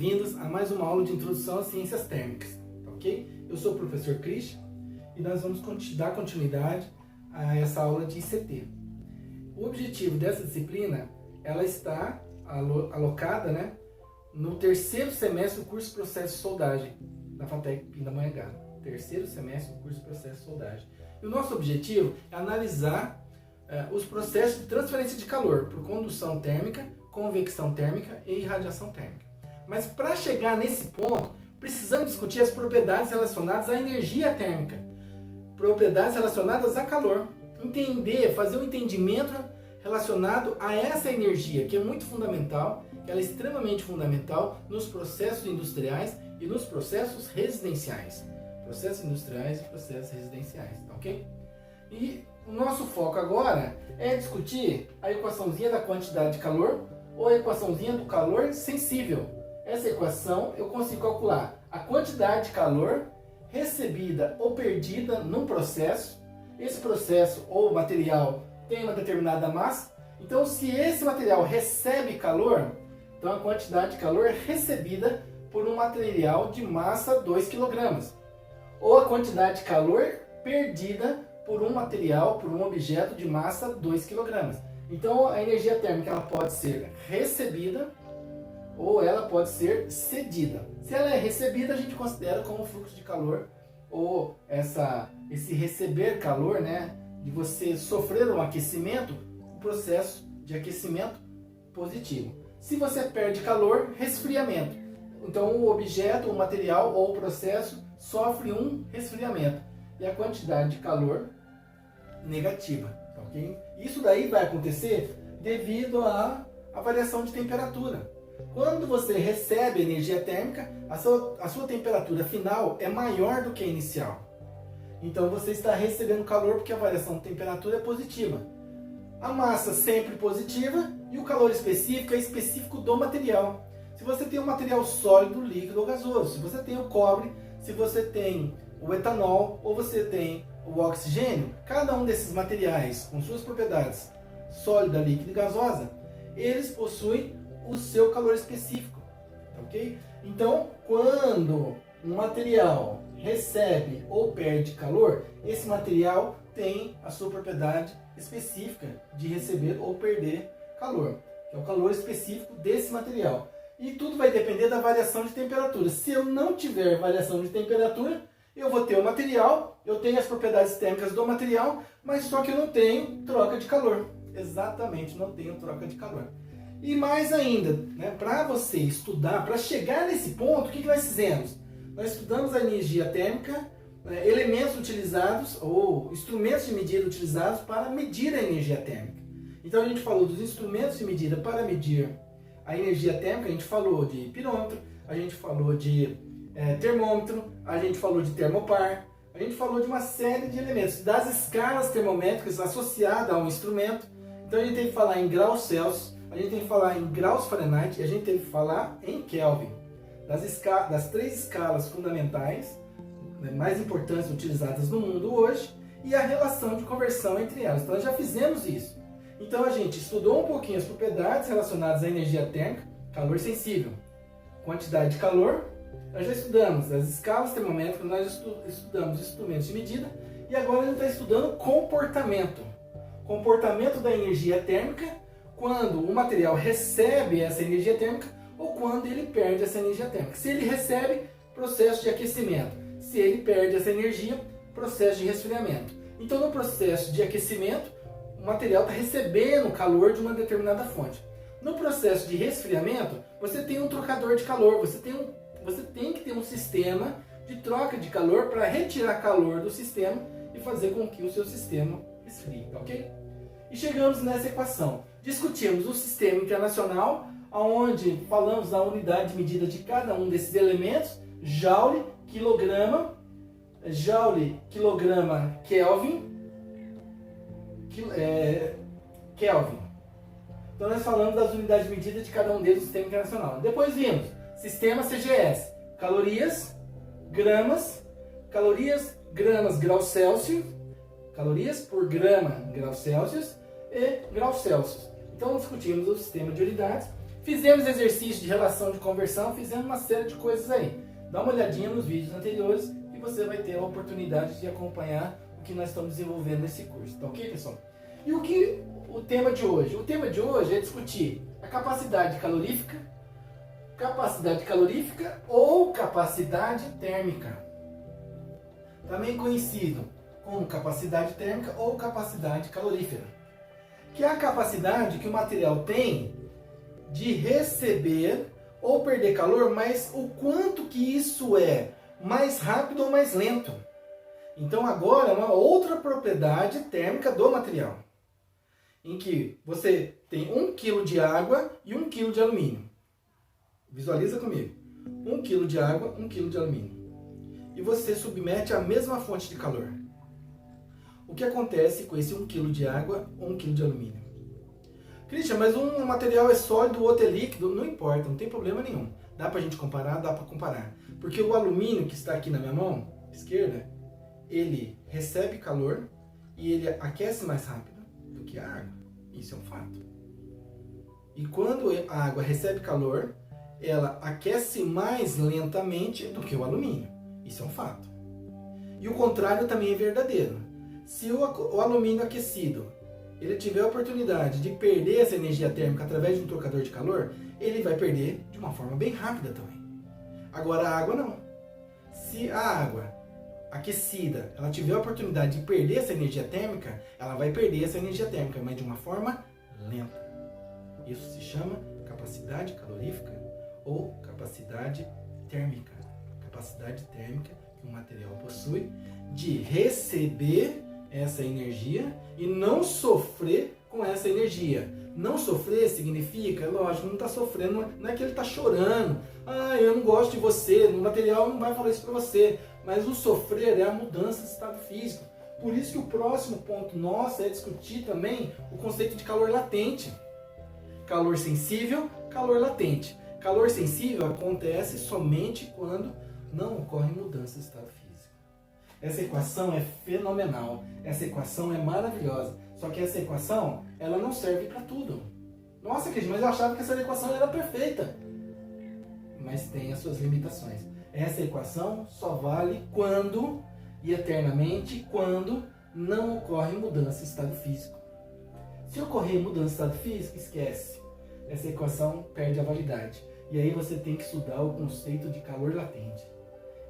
Bem-vindos a mais uma aula de introdução às ciências térmicas, tá ok? Eu sou o professor Christian e nós vamos dar continuidade a essa aula de ICT. O objetivo dessa disciplina, ela está alocada, no terceiro semestre do curso de Processo de Soldagem da FATEC Pindamonhangaba. Terceiro semestre do curso de Processo de Soldagem. E o nosso objetivo é analisar os processos de transferência de calor por condução térmica, convecção térmica e irradiação térmica. Mas para chegar nesse ponto, precisamos discutir as propriedades relacionadas à energia térmica, propriedades relacionadas a calor, entender, fazer um entendimento relacionado a essa energia, que é muito fundamental, que ela é extremamente fundamental nos processos industriais e nos processos residenciais. Processos industriais e processos residenciais, tá ok? E o nosso foco agora é discutir a equaçãozinha da quantidade de calor ou a equaçãozinha do calor sensível. Essa equação eu consigo calcular a quantidade de calor recebida ou perdida num processo. Esse processo ou material tem uma determinada massa. Então, se esse material recebe calor, então a quantidade de calor recebida por um material de massa 2 kg. Ou a quantidade de calor perdida por um material, por um objeto de massa 2 kg. Então, a energia térmica ela pode ser recebida ou ela pode ser cedida. Se ela é recebida, a gente considera como fluxo de calor, ou esse receber calor, de você sofrer um aquecimento, um processo de aquecimento positivo. Se você perde calor, resfriamento. Então o objeto, o material ou o processo sofre um resfriamento. E a quantidade de calor negativa. Okay? Isso daí vai acontecer devido à variação de temperatura. Quando você recebe energia térmica, a sua temperatura final é maior do que a inicial. Então você está recebendo calor porque a variação de temperatura é positiva. A massa sempre positiva e o calor específico é específico do material. Se você tem um material sólido, líquido ou gasoso, se você tem o cobre, se você tem o etanol ou você tem o oxigênio, cada um desses materiais com suas propriedades sólida, líquida e gasosa, eles possuem o seu calor específico, ok? Então, quando um material recebe ou perde calor, esse material tem a sua propriedade específica de receber ou perder calor, que é o calor específico desse material. E tudo vai depender da variação de temperatura. Se eu não tiver variação de temperatura, eu vou ter o material, eu tenho as propriedades térmicas do material, mas só que eu não tenho troca de calor. Exatamente, não tenho troca de calor. E mais ainda, para você estudar, para chegar nesse ponto, o que nós fizemos? Nós estudamos a energia térmica, elementos utilizados ou instrumentos de medida utilizados para medir a energia térmica. Então a gente falou dos instrumentos de medida para medir a energia térmica, a gente falou de pirômetro, a gente falou de termômetro, a gente falou de termopar, a gente falou de uma série de elementos, das escalas termométricas associadas a um instrumento. Então a gente tem que falar em graus Celsius, a gente tem que falar em graus Fahrenheit e a gente tem que falar em Kelvin. Das 3 escalas fundamentais, mais importantes utilizadas no mundo hoje, e a relação de conversão entre elas. Então nós já fizemos isso. Então a gente estudou um pouquinho as propriedades relacionadas à energia térmica, calor sensível, quantidade de calor. Nós já estudamos as escalas termométricas, nós estudamos instrumentos de medida e agora a gente está estudando comportamento. Comportamento da energia térmica quando o material recebe essa energia térmica ou quando ele perde essa energia térmica. Se ele recebe, processo de aquecimento. Se ele perde essa energia, processo de resfriamento. Então, no processo de aquecimento, o material está recebendo calor de uma determinada fonte. No processo de resfriamento, você tem um trocador de calor, você tem que ter um sistema de troca de calor para retirar calor do sistema e fazer com que o seu sistema esfrie, ok? E chegamos nessa equação. Discutimos o sistema internacional, onde falamos da unidade de medida de cada um desses elementos, joule, quilograma, Kelvin, Kelvin. Então nós falamos das unidades de medida de cada um deles no sistema internacional. Depois vimos sistema CGS, calorias, gramas, gramas, grau Celsius, calorias por grama, grau Celsius e grau Celsius. Então discutimos o sistema de unidades Fizemos exercício de relação de conversão, fizemos uma série de coisas aí. Dá uma olhadinha nos vídeos anteriores e você vai ter a oportunidade de acompanhar o que nós estamos desenvolvendo nesse curso. Tá ok, pessoal? E o tema de hoje? O tema de hoje é discutir a capacidade calorífica ou capacidade térmica. Também conhecido como capacidade térmica ou capacidade calorífera. Que é a capacidade que o material tem de receber ou perder calor, mas o quanto que isso é mais rápido ou mais lento. Então agora é uma outra propriedade térmica do material, em que você tem 1 kg de água e 1 kg de alumínio. Visualiza comigo. 1 kg de água, 1 kg de alumínio. E você submete a mesma fonte de calor. O que acontece com esse 1 kg de água, 1 kg de alumínio? Christian, mas um material é sólido, o outro é líquido. Não importa, não tem problema nenhum. Dá pra gente comparar? Dá pra comparar. Porque o alumínio que está aqui na minha mão esquerda, ele recebe calor e ele aquece mais rápido do que a água. Isso é um fato. E quando a água recebe calor, ela aquece mais lentamente do que o alumínio. Isso é um fato. E o contrário também é verdadeiro. Se o alumínio aquecido ele tiver a oportunidade de perder essa energia térmica através de um trocador de calor, ele vai perder de uma forma bem rápida também. Agora a água não. Se a água aquecida ela tiver a oportunidade de perder essa energia térmica, ela vai perder essa energia térmica, mas de uma forma lenta. Isso se chama capacidade calorífica ou capacidade térmica. Capacidade térmica que o material possui de receber essa energia e não sofrer com essa energia. Não sofrer significa, lógico, não está sofrendo, não é que ele está chorando. Eu não gosto de você, o material não vai falar isso para você. Mas o sofrer é a mudança de estado físico. Por isso que o próximo ponto nosso é discutir também o conceito de calor latente. Calor sensível, calor latente. Calor sensível acontece somente quando não ocorre mudança de estado físico. Essa equação é fenomenal, essa equação é maravilhosa. Só que essa equação, ela não serve para tudo. Nossa, Cris, mas eu achava que essa equação era perfeita. Mas tem as suas limitações. Essa equação só vale quando e eternamente quando não ocorre mudança de estado físico. Se ocorrer mudança de estado físico, esquece. Essa equação perde a validade. E aí você tem que estudar o conceito de calor latente.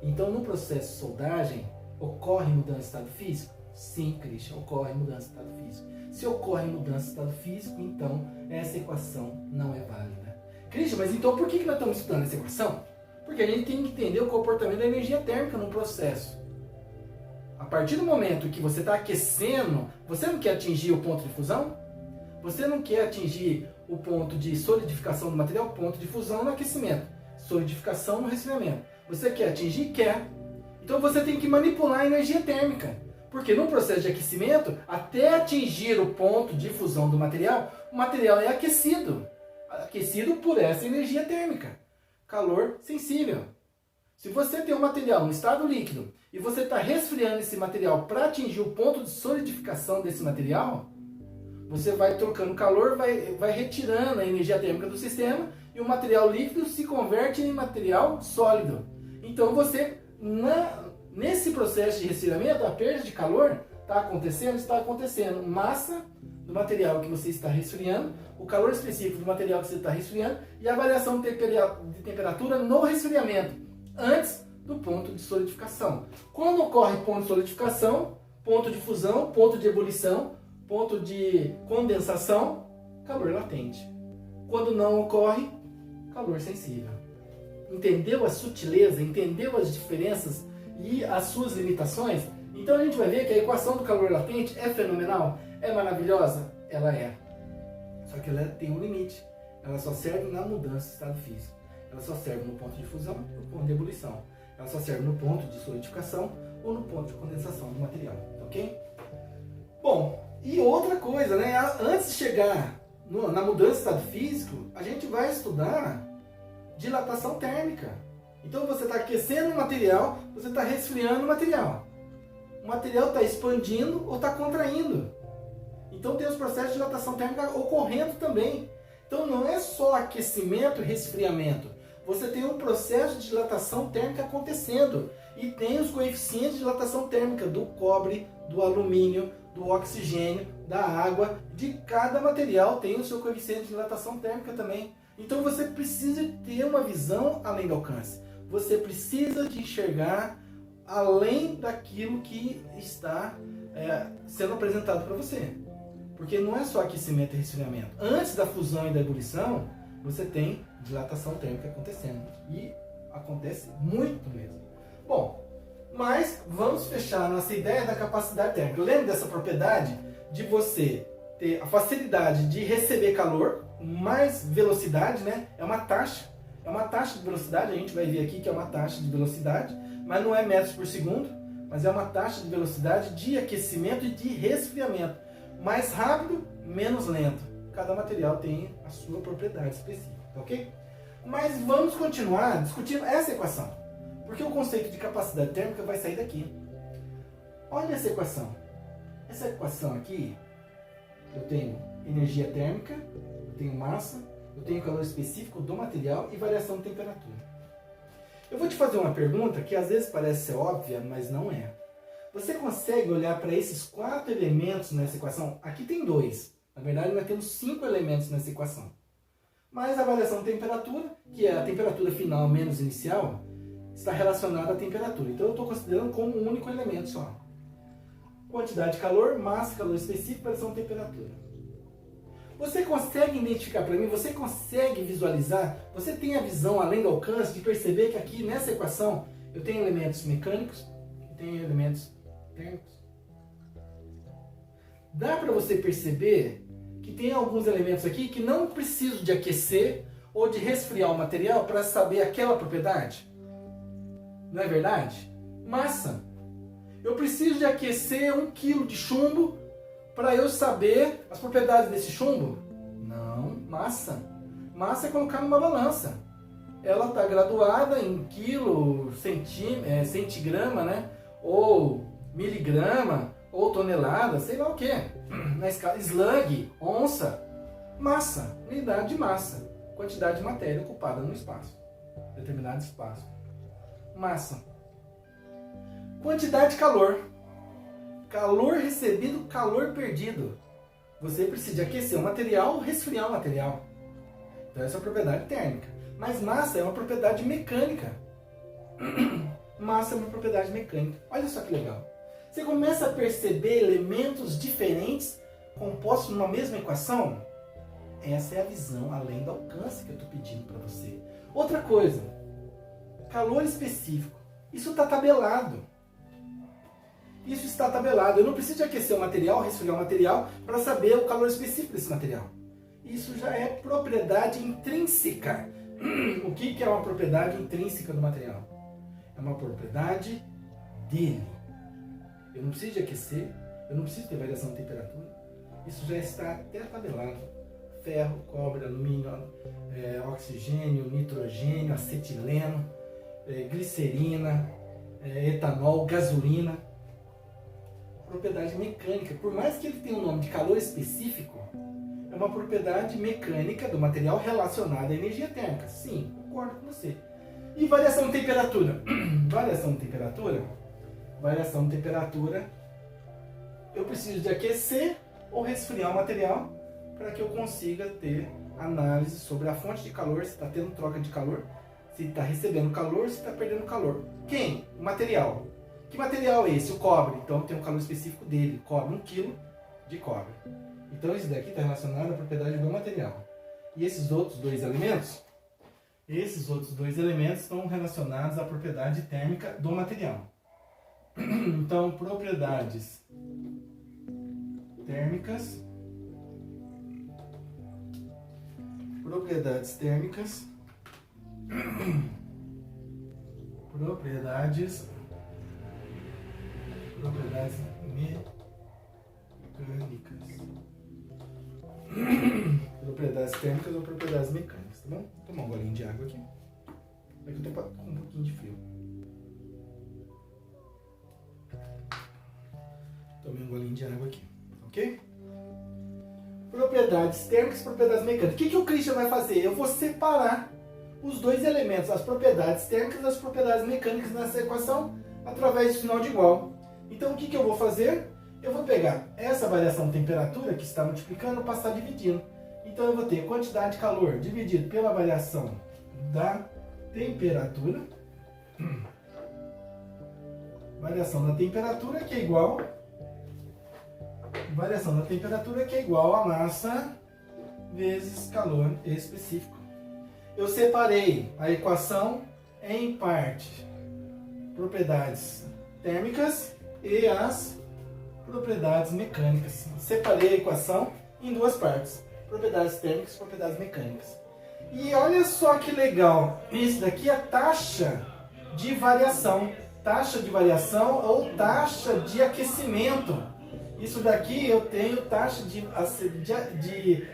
Então, no processo de soldagem, ocorre mudança de estado físico? Sim, Christian, ocorre mudança de estado físico. Se ocorre mudança de estado físico, então essa equação não é válida. Christian, mas então por que nós estamos estudando essa equação? Porque a gente tem que entender o comportamento da energia térmica no processo. A partir do momento que você está aquecendo, você não quer atingir o ponto de fusão? Você não quer atingir o ponto de solidificação do material, ponto de fusão no aquecimento, solidificação no resfriamento. Você quer atingir? Quer. Então você tem que manipular a energia térmica. Porque no processo de aquecimento, até atingir o ponto de fusão do material, o material é aquecido. Aquecido por essa energia térmica. Calor sensível. Se você tem um material no estado líquido e você está resfriando esse material para atingir o ponto de solidificação desse material, você vai trocando calor, vai retirando a energia térmica do sistema e o material líquido se converte em material sólido. Então você, nesse processo de resfriamento, a perda de calor está acontecendo. Massa do material que você está resfriando, o calor específico do material que você está resfriando e a variação de temperatura no resfriamento, antes do ponto de solidificação. Quando ocorre ponto de solidificação, ponto de fusão, ponto de ebulição, ponto de condensação, calor latente. Quando não ocorre, calor sensível. Entendeu a sutileza? Entendeu as diferenças e as suas limitações? Então a gente vai ver que a equação do calor latente é fenomenal, é maravilhosa? Ela é. Só que ela tem um limite. Ela só serve na mudança de estado físico. Ela só serve no ponto de fusão ou no ponto de ebulição. Ela só serve no ponto de solidificação ou no ponto de condensação do material. Ok? Bom, e outra coisa, né? Antes de chegar na mudança de estado físico, a gente vai estudar dilatação térmica. Então você está aquecendo o material, você está resfriando o material. O material está expandindo ou está contraindo. Então tem os processos de dilatação térmica ocorrendo também. Então não é só aquecimento e resfriamento. Você tem um processo de dilatação térmica acontecendo. E tem os coeficientes de dilatação térmica do cobre, do alumínio, do oxigênio, da água. De cada material tem o seu coeficiente de dilatação térmica também. Então você precisa ter uma visão além do alcance. Você precisa de enxergar além daquilo que está sendo apresentado para você. Porque não é só aquecimento e resfriamento. Antes da fusão e da ebulição, você tem dilatação térmica acontecendo. E acontece muito mesmo. Bom, mas vamos fechar a nossa ideia da capacidade térmica. Lembra dessa propriedade de você ter a facilidade de receber calor, mais velocidade, né? É uma taxa de velocidade, a gente vai ver aqui que é uma taxa de velocidade, mas não é metros por segundo, mas é uma taxa de velocidade de aquecimento e de resfriamento. Mais rápido, menos lento. Cada material tem a sua propriedade específica, ok? Mas vamos continuar discutindo essa equação, porque o conceito de capacidade térmica vai sair daqui. Olha essa equação. Essa equação aqui, eu tenho energia térmica, eu tenho massa, eu tenho calor específico do material e variação de temperatura. Eu vou te fazer uma pergunta que às vezes parece ser óbvia, mas não é. Você consegue olhar para esses 4 elementos nessa equação? Aqui tem 2. Na verdade, nós temos 5 elementos nessa equação. Mas a variação de temperatura, que é a temperatura final menos inicial, está relacionada à temperatura. Então eu estou considerando como um único elemento só. Quantidade de calor, massa, calor específico, variação de temperatura. Você consegue identificar para mim, você consegue visualizar, você tem a visão além do alcance de perceber que aqui nessa equação eu tenho elementos mecânicos e tenho elementos térmicos? Dá para você perceber que tem alguns elementos aqui que não precisam de aquecer ou de resfriar o material para saber aquela propriedade? Não é verdade? Massa. Eu preciso de aquecer 1 kg de chumbo para eu saber as propriedades desse chumbo? Não, massa. Massa é colocar numa balança. Ela está graduada em quilo, centigrama, né? Ou miligrama, ou tonelada, sei lá o que. Na escala slug, onça, massa, unidade de massa, quantidade de matéria ocupada no espaço, determinado espaço. Massa. Quantidade de calor. Calor recebido, calor perdido. Você precisa de aquecer o material ou resfriar o material. Então essa é a propriedade térmica. Mas massa é uma propriedade mecânica. Massa é uma propriedade mecânica. Olha só que legal. Você começa a perceber elementos diferentes compostos numa mesma equação? Essa é a visão além do alcance que eu estou pedindo para você. Outra coisa. Calor específico. Isso está tabelado. Isso está tabelado. Eu não preciso de aquecer o material, resfriar o material, para saber o calor específico desse material. Isso já é propriedade intrínseca. O que é uma propriedade intrínseca do material? É uma propriedade dele. Eu não preciso de aquecer, eu não preciso ter variação de temperatura. Isso já está até tabelado. Ferro, cobre, alumínio, oxigênio, nitrogênio, acetileno, glicerina, etanol, gasolina. Propriedade mecânica. Por mais que ele tenha um nome de calor específico, é uma propriedade mecânica do material relacionada à energia térmica. Sim, concordo com você. E variação de temperatura? Variação de temperatura? Variação de temperatura, eu preciso de aquecer ou resfriar o material para que eu consiga ter análise sobre a fonte de calor, se está tendo troca de calor, se está recebendo calor, se está perdendo calor. Quem? O material. Que material é esse? O cobre. Então tem um calor específico dele. Cobre, 1 kg de cobre. Então esse daqui está relacionado à propriedade do material. E esses outros 2 elementos? Esses outros 2 elementos estão relacionados à propriedade térmica do material. Então, propriedades térmicas. Propriedades térmicas. Propriedades mecânicas. Propriedades térmicas ou propriedades mecânicas, tá bom? Vou tomar um golinho de água aqui. É que eu tô com um pouquinho de frio. Tomei um golinho de água aqui, ok? propriedades térmicas e propriedades mecânicas. O que o Christian vai fazer? Eu vou separar os dois elementos, as propriedades térmicas e as propriedades mecânicas nessa equação através do sinal de igual. Então o que eu vou fazer? Eu vou pegar essa variação de temperatura que está multiplicando e passar dividindo. Então eu vou ter quantidade de calor dividido pela variação da temperatura. Variação da temperatura que é igual a massa vezes calor específico. Eu separei a equação em parte propriedades térmicas e as propriedades mecânicas. Separei a equação em duas partes, propriedades térmicas e propriedades mecânicas. E olha só que legal, isso daqui é taxa de variação ou taxa de aquecimento. Isso daqui eu tenho taxa de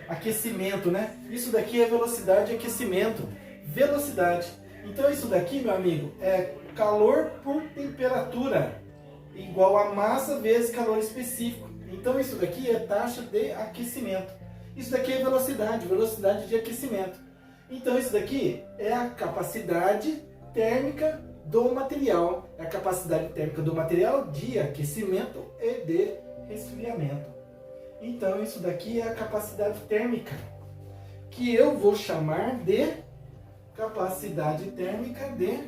aquecimento, né? Isso daqui é velocidade de aquecimento. Velocidade. Então isso daqui, meu amigo, é calor por temperatura igual a massa vezes calor específico. Então isso daqui é taxa de aquecimento. Isso daqui é velocidade de aquecimento. Então isso daqui é a capacidade térmica do material. É a capacidade térmica do material de aquecimento e de resfriamento. Então isso daqui é a capacidade térmica, que eu vou chamar de capacidade térmica de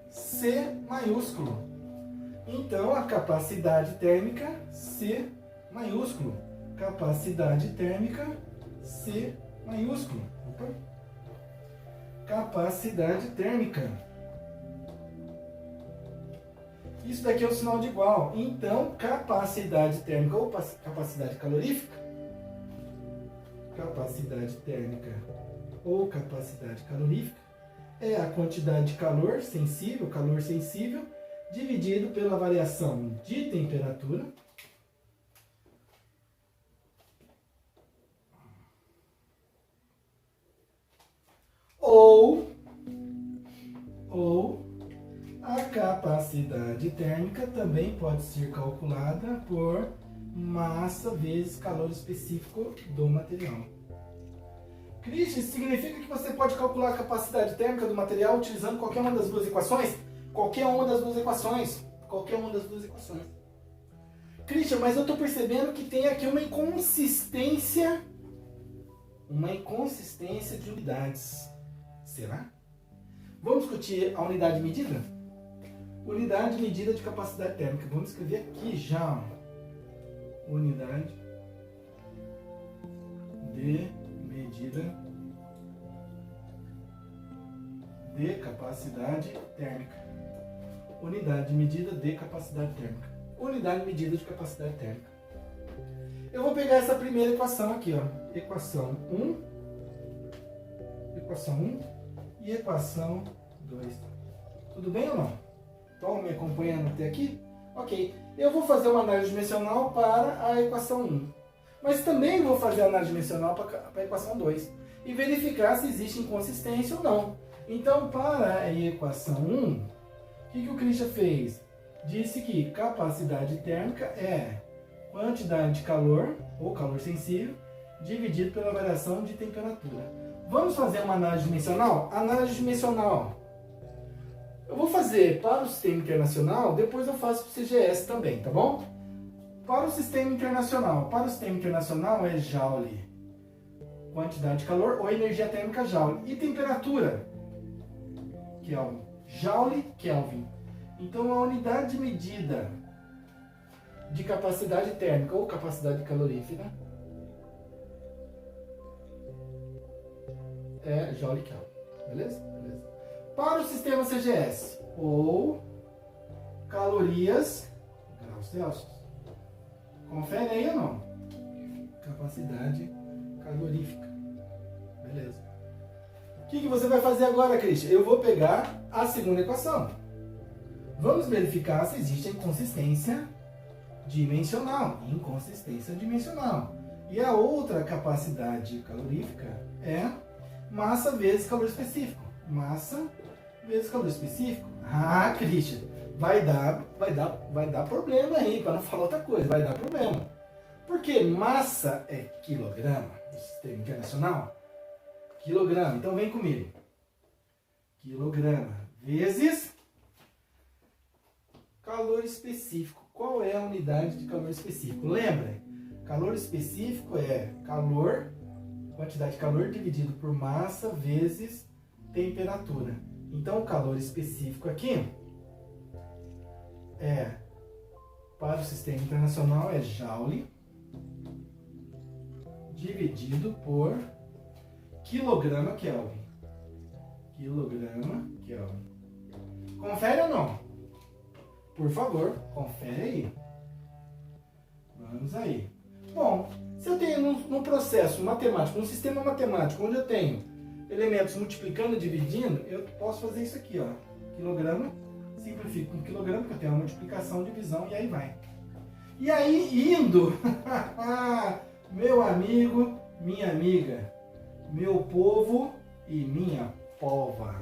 C maiúsculo. Então a capacidade térmica C maiúsculo. Capacidade térmica C maiúsculo. Opa. Capacidade térmica. Isso daqui é o sinal de igual. Então, capacidade térmica ou capacidade calorífica, capacidade térmica ou capacidade calorífica é a quantidade de calor sensível, dividido pela variação de temperatura ou a capacidade térmica também pode ser calculada por massa vezes calor específico do material. Christian, significa que você pode calcular a capacidade térmica do material utilizando qualquer uma das duas equações? Qualquer uma das duas equações. Christian, mas eu estou percebendo que tem aqui uma inconsistência de unidades. Será? Vamos discutir a unidade de medida? Unidade de medida de capacidade térmica. Vamos escrever aqui já. Unidade de medida de capacidade térmica. Unidade de medida de capacidade térmica. Unidade de medida de capacidade térmica. Eu vou pegar essa primeira equação aqui, ó. Equação 1 e equação 2. Tudo bem ou não? Estão me acompanhando até aqui? Ok. Eu vou fazer uma análise dimensional para a equação 1. Mas também vou fazer a análise dimensional para a equação 2. E verificar se existe inconsistência ou não. Então, para a equação 1, o que o Christian fez? Disse que capacidade térmica é quantidade de calor, ou calor sensível, dividido pela variação de temperatura. Vamos fazer uma análise dimensional? Análise dimensional. Eu vou fazer para o sistema internacional, depois eu faço para o CGS também, tá bom? Para o sistema internacional. Para o sistema internacional é Joule, quantidade de calor, ou energia térmica Joule. E temperatura, Kelvin. Joule, Kelvin. Então a unidade de medida de capacidade térmica ou capacidade calorífica é Joule Kelvin. Beleza? Para o sistema CGS, ou calorias graus Celsius. Confere aí ou não? Capacidade calorífica. Beleza. O que você vai fazer agora, Christian? Eu vou pegar a segunda equação. Vamos verificar se existe inconsistência dimensional. E a outra capacidade calorífica é massa vezes calor específico. Massa vezes calor específico. Ah, Christian, vai dar problema aí, para não falar outra coisa. Vai dar problema. Porque massa é quilograma. do Sistema Internacional? Quilograma. Então vem comigo. Quilograma vezes calor específico. Qual é a unidade de calor específico? Lembra? Calor específico é calor, quantidade de calor dividido por massa vezes temperatura. Então o calor específico aqui para o Sistema Internacional é Joule dividido por quilograma Kelvin. Quilograma Kelvin. Confere ou não? Por favor, confere aí. Vamos aí. Bom, se eu tenho num processo matemático, num sistema matemático, onde eu tenho elementos multiplicando e dividindo, eu posso fazer isso aqui, ó. Quilograma, simplifico com quilograma, porque eu tenho uma multiplicação, divisão, e aí vai. E aí, indo, meu amigo, minha amiga, meu povo e minha pova.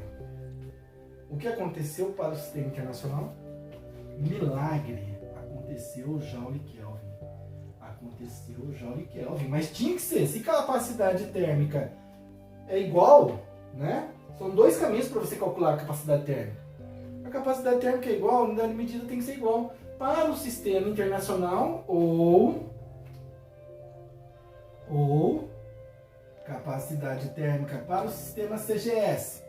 O que aconteceu para o Sistema Internacional? Milagre. Aconteceu o Joule Kelvin. Aconteceu o Joule Kelvin. Mas tinha que ser. Se capacidade térmica é igual, né? São dois caminhos para você calcular a capacidade térmica. A capacidade térmica é igual, a unidade de medida tem que ser igual para o Sistema Internacional ou capacidade térmica para o sistema CGS.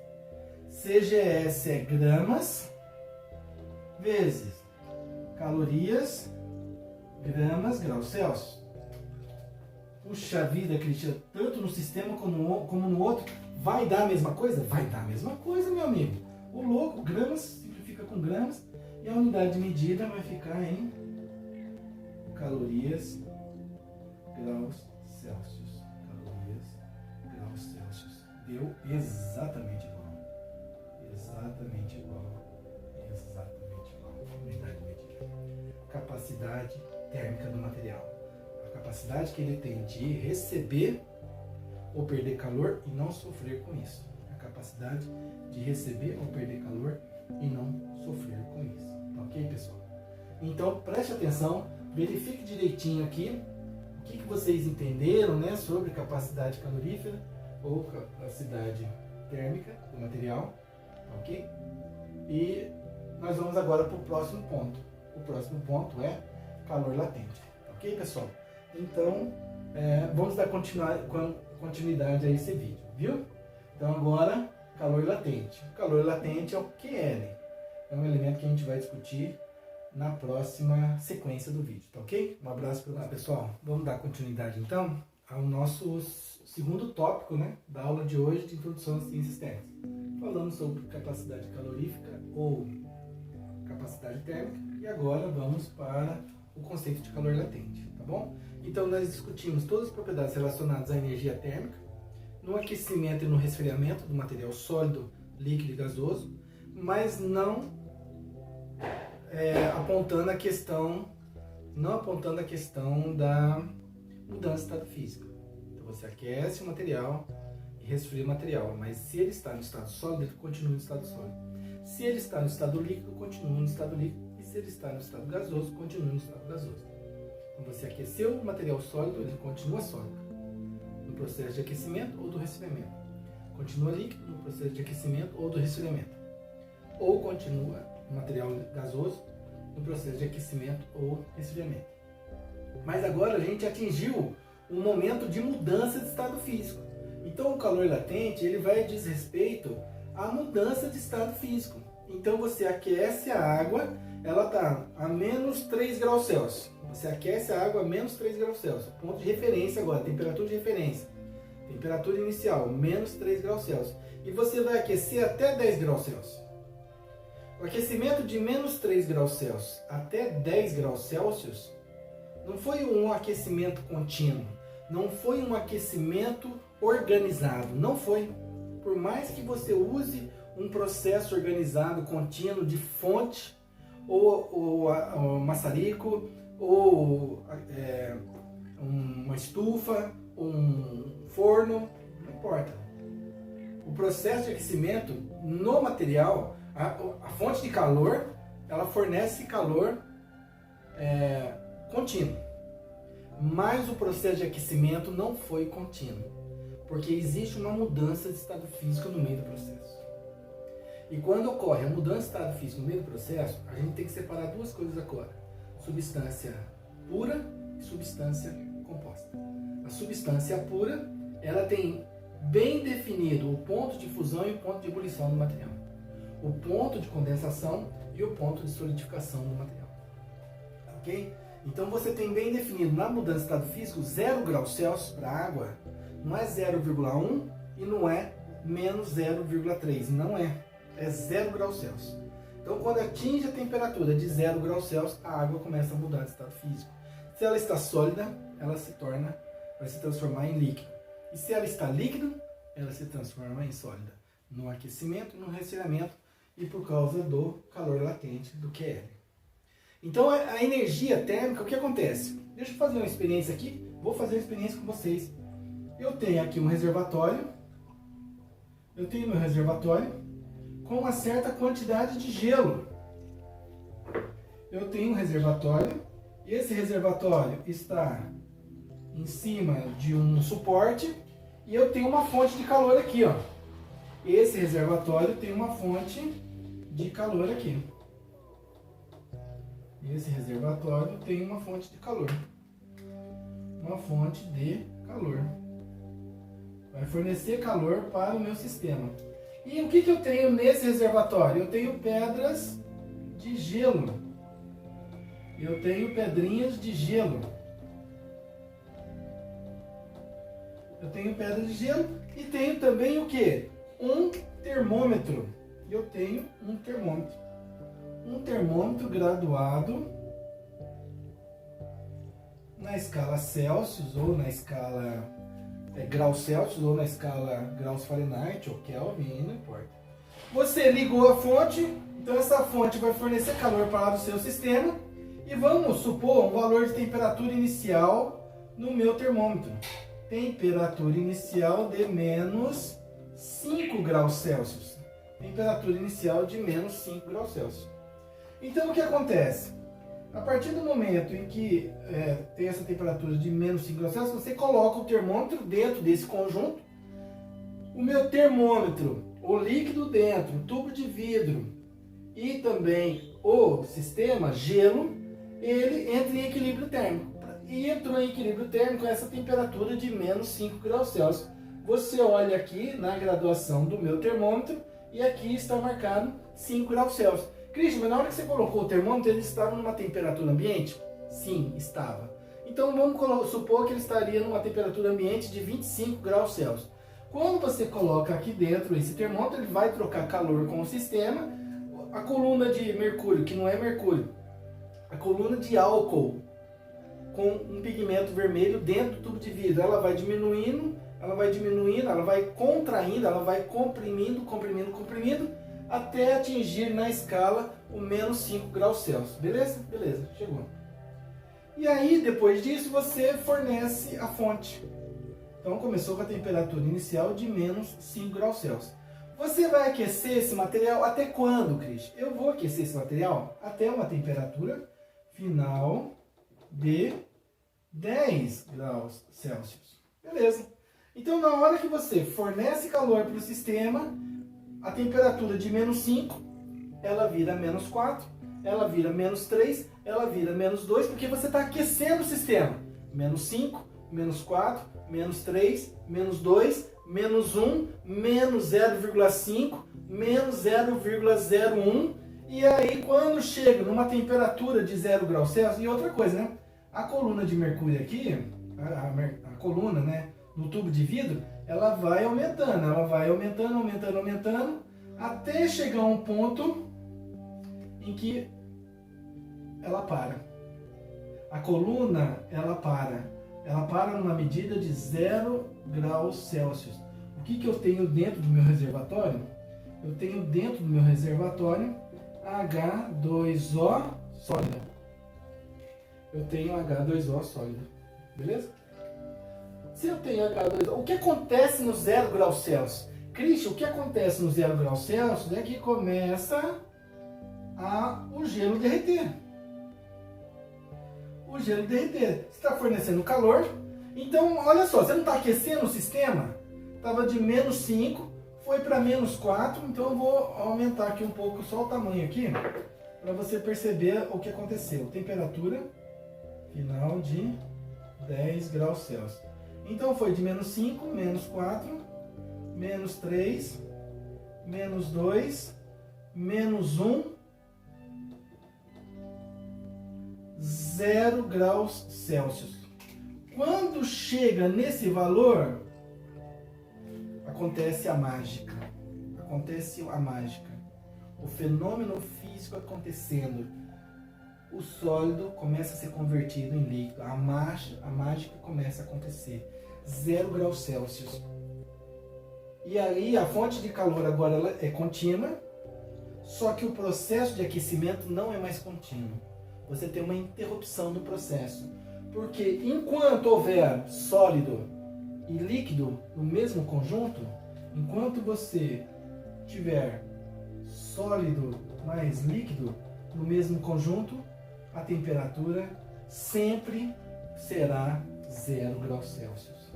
CGS é gramas vezes calorias, gramas, graus Celsius. Puxa vida, Cristian, tanto no sistema como no outro, vai dar a mesma coisa? Vai dar a mesma coisa, meu amigo. O louco, gramas simplifica com gramas e a unidade de medida vai ficar em calorias, graus Celsius. Calorias, graus Celsius. Deu exatamente igual. Exatamente igual. Exatamente igual. Unidade de medida. Capacidade térmica do material. A capacidade que ele tem de receber ou perder calor e não sofrer com isso. A capacidade de receber ou perder calor e não sofrer com isso. Tá ok, pessoal? Então, preste atenção, verifique direitinho aqui o que vocês entenderam, né, sobre capacidade calorífera ou capacidade térmica do material, tá ok? E nós vamos agora para o próximo ponto. O próximo ponto é calor latente, tá ok, pessoal? Então, vamos dar continuidade a esse vídeo, viu? Então agora, calor latente. O calor latente é o QL. É um elemento que a gente vai discutir na próxima sequência do vídeo, tá ok? Um abraço para vocês. Pessoal, vamos dar continuidade então ao nosso segundo tópico, né, da aula de hoje de Introdução às Ciências Térmicas. Falamos sobre capacidade calorífica ou capacidade térmica e agora vamos para o conceito de calor latente, tá bom? Então nós discutimos todas as propriedades relacionadas à energia térmica, no aquecimento e no resfriamento do material sólido, líquido e gasoso, mas não apontando a questão da mudança de estado físico. Então você aquece o material e resfria o material, mas se ele está no estado sólido, ele continua no estado sólido. Se ele está no estado líquido, continua no estado líquido, e se ele está no estado gasoso, continua no estado gasoso. Quando você aqueceu o material sólido, ele continua sólido no processo de aquecimento ou do resfriamento. Continua líquido no processo de aquecimento ou do resfriamento. Ou continua o material gasoso no processo de aquecimento ou resfriamento. Mas agora a gente atingiu um momento de mudança de estado físico. Então o calor latente ele vai diz respeito à mudança de estado físico. Então você aquece a água, ela está a menos 3 graus Celsius. Você aquece a água a menos 3 graus Celsius. Ponto de referência agora, temperatura de referência. Temperatura inicial, menos 3 graus Celsius. E você vai aquecer até 10 graus Celsius. O aquecimento de menos 3 graus Celsius até 10 graus Celsius não foi um aquecimento contínuo, não foi um aquecimento organizado, não foi. Por mais que você use um processo organizado, contínuo, de fonte, ou maçarico, ou uma estufa, um forno, não importa. O processo de aquecimento no material, a fonte de calor, ela fornece calor contínuo. mas o processo de aquecimento não foi contínuo, porque existe uma mudança de estado físico no meio do processo. E quando ocorre a mudança de estado físico no meio do processo, a gente tem que separar duas coisas agora: substância pura e substância composta. A substância pura, ela tem bem definido o ponto de fusão e o ponto de ebulição do material, o ponto de condensação e o ponto de solidificação do material. Ok? Então você tem bem definido na mudança de estado físico 0 graus Celsius para a água, não é 0,1 e não é menos 0,3, não é. É 0 graus Celsius. Então quando atinge a temperatura de 0 graus Celsius, a água começa a mudar de estado físico. Se ela está sólida, ela vai se transformar em líquido. E se ela está líquida, ela se transforma em sólida. No aquecimento, no resfriamento e por causa do calor latente, do QL. Então a energia térmica, o que acontece? Deixa eu fazer uma experiência aqui. Vou fazer uma experiência com vocês. Eu tenho aqui um reservatório. Eu tenho meu reservatório com uma certa quantidade de gelo. Eu tenho um reservatório. E esse reservatório está em cima de um suporte. E eu tenho uma fonte de calor aqui, ó. Esse reservatório tem uma fonte de calor aqui. Esse reservatório tem uma fonte de calor. Uma fonte de calor. Vai fornecer calor para o meu sistema. E o que eu tenho nesse reservatório? Eu tenho pedras de gelo. Eu tenho pedrinhas de gelo. Eu tenho pedras de gelo e tenho também o que? Um termômetro. Eu tenho um termômetro. Um termômetro graduado na escala Celsius ou na escala graus Celsius ou na escala graus Fahrenheit ou Kelvin, não importa. Você ligou a fonte, então essa fonte vai fornecer calor para o seu sistema e vamos supor um valor de temperatura inicial no meu termômetro. Temperatura inicial de menos 5 graus Celsius. Temperatura inicial de menos 5 graus Celsius. Então o que acontece? A partir do momento em que tem essa temperatura de menos 5 graus Celsius, você coloca o termômetro dentro desse conjunto. O meu termômetro, o líquido dentro, o tubo de vidro e também o sistema gelo, ele entra em equilíbrio térmico. E entrou em equilíbrio térmico essa temperatura de menos 5 graus Celsius. Você olha aqui na graduação do meu termômetro e aqui está marcado 5 graus Celsius. Cristian, mas na hora que você colocou o termômetro, ele estava numa temperatura ambiente? Sim, estava. Então vamos supor que ele estaria numa temperatura ambiente de 25 graus Celsius. Quando você coloca aqui dentro esse termômetro, ele vai trocar calor com o sistema. A coluna de mercúrio, que não é mercúrio, a coluna de álcool com um pigmento vermelho dentro do tubo de vidro, ela vai diminuindo, ela vai contraindo, ela vai comprimindo, até atingir na escala o menos 5 graus Celsius. Beleza? Beleza, chegou. E aí, depois disso, você fornece a fonte. Então, começou com a temperatura inicial de menos 5 graus Celsius. Você vai aquecer esse material até quando, Cris? Eu vou aquecer esse material até uma temperatura final de 10 graus Celsius. Beleza. Então, na hora que você fornece calor para o sistema, a temperatura de menos 5, ela vira menos 4, ela vira menos 3, ela vira menos 2, porque você está aquecendo o sistema. Menos 5, menos 4, menos 3, menos 2, menos 1, menos 0,5, menos 0,01. E aí, quando chega numa temperatura de 0 graus Celsius, e outra coisa, né? A coluna de mercúrio aqui, a coluna, né, no tubo de vidro, ela vai aumentando, até chegar a um ponto em que ela para. A coluna, ela para numa medida de 0 graus Celsius. O que eu tenho dentro do meu reservatório? Eu tenho dentro do meu reservatório H2O sólida. Eu tenho H2O sólida. Beleza? Se eu tenho H2O, o que acontece no 0 graus Celsius? Cristian, o que acontece no 0 graus Celsius é que começa o gelo derreter. o gelo derreter. Você está fornecendo calor. Então, olha só, você não está aquecendo o sistema? Estava de menos 5, foi para menos 4. Então eu vou aumentar aqui um pouco só o tamanho aqui, para você perceber o que aconteceu. Temperatura final de 10 graus Celsius. Então foi de menos 5, menos 4, menos 3, menos 2, menos 1, 0 graus Celsius. Quando chega nesse valor, acontece a mágica. Acontece a mágica. O fenômeno físico acontecendo. O sólido começa a ser convertido em líquido. A mágica começa a acontecer. 0 graus Celsius. E aí a fonte de calor agora ela é contínua, só que o processo de aquecimento não é mais contínuo. Você tem uma interrupção do processo. Porque enquanto houver sólido e líquido no mesmo conjunto, enquanto você tiver sólido mais líquido no mesmo conjunto, a temperatura sempre será 0 graus Celsius.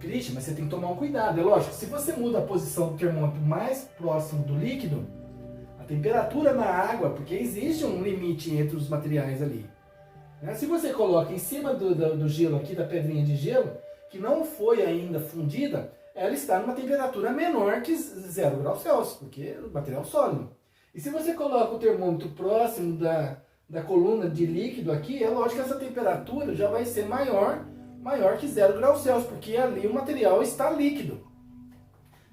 Cristian, mas você tem que tomar um cuidado. É lógico, se você muda a posição do termômetro mais próximo do líquido, a temperatura na água, porque existe um limite entre os materiais ali. Se você coloca em cima do gelo aqui, da pedrinha de gelo, que não foi ainda fundida, ela está numa temperatura menor que 0 graus Celsius, porque é material sólido. E se você coloca o termômetro próximo da coluna de líquido aqui, é lógico que essa temperatura já vai ser maior que 0 graus Celsius, porque ali o material está líquido.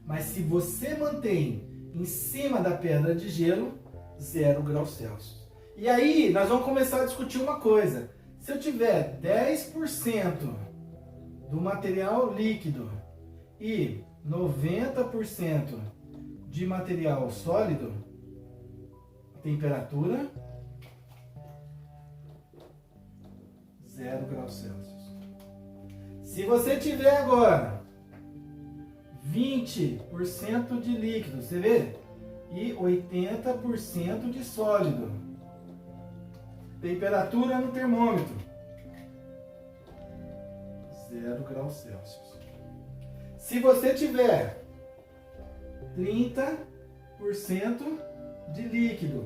Mas se você mantém em cima da pedra de gelo, 0 graus Celsius. E aí, nós vamos começar a discutir uma coisa. Se eu tiver 10% do material líquido e 90% de material sólido, a temperatura 0 graus Celsius. Se você tiver agora 20% de líquido, você vê? E 80% de sólido. Temperatura no termômetro 0 graus Celsius. Se você tiver 30% de líquido,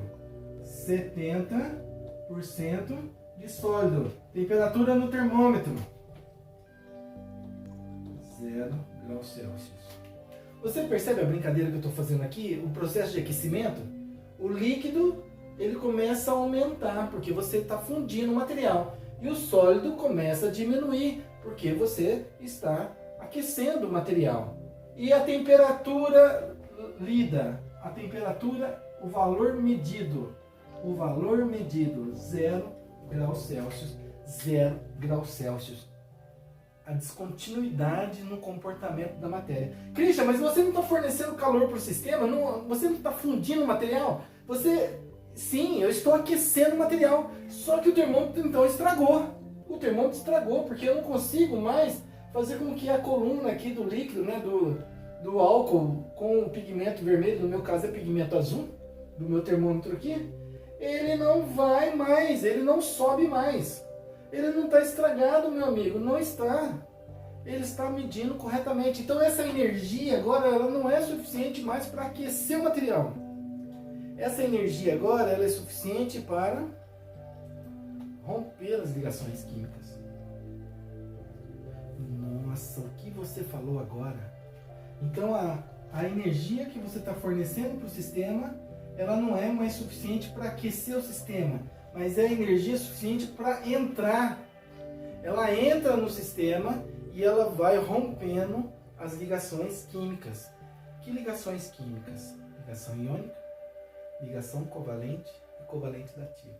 70% de sólido, temperatura no termômetro 0 graus Celsius. Você percebe a brincadeira que eu estou fazendo aqui? O processo de aquecimento, o líquido ele começa a aumentar, porque você está fundindo o material. E o sólido começa a diminuir, porque você está aquecendo o material. E a temperatura lida, a temperatura, o valor medido, 0 graus Celsius, 0 graus Celsius. A descontinuidade no comportamento da matéria. Cristian, mas você não está fornecendo calor para o sistema? Você não está fundindo o material? Sim, eu estou aquecendo o material, só que o termômetro então estragou. O termômetro estragou, porque eu não consigo mais fazer com que a coluna aqui do líquido, né, do álcool com o pigmento vermelho, no meu caso é pigmento azul, do meu termômetro aqui, ele não vai mais, ele não sobe mais. Ele não está estragado, meu amigo, não está. Ele está medindo corretamente. Então essa energia agora ela não é suficiente mais para aquecer o material. Essa energia agora ela é suficiente para romper as ligações químicas. Nossa, o que você falou agora? Então a energia que você está fornecendo para o sistema, ela não é mais suficiente para aquecer o sistema, mas é energia suficiente para entrar. Ela entra no sistema e ela vai rompendo as ligações químicas. Que ligações químicas? Ligação iônica, ligação covalente e covalente dativa.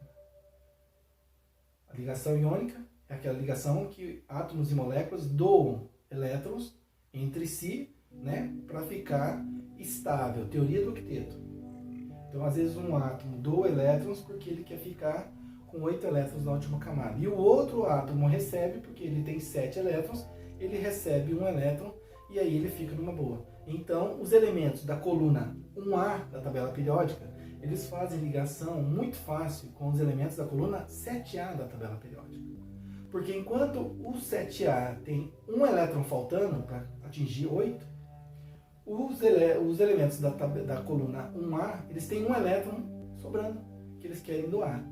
A ligação iônica é aquela ligação que átomos e moléculas doam elétrons entre si, né, para ficar estável. Teoria do octeto. Então, às vezes, um átomo doa elétrons porque ele quer ficar com 8 elétrons na última camada. E o outro átomo recebe, porque ele tem 7 elétrons, ele recebe um elétron e aí ele fica numa boa. Então, os elementos da coluna 1A da tabela periódica, eles fazem ligação muito fácil com os elementos da coluna 7A da tabela periódica. Porque enquanto o 7A tem um elétron faltando para atingir 8, os elementos da coluna 1A, eles têm um elétron sobrando, que eles querem doar.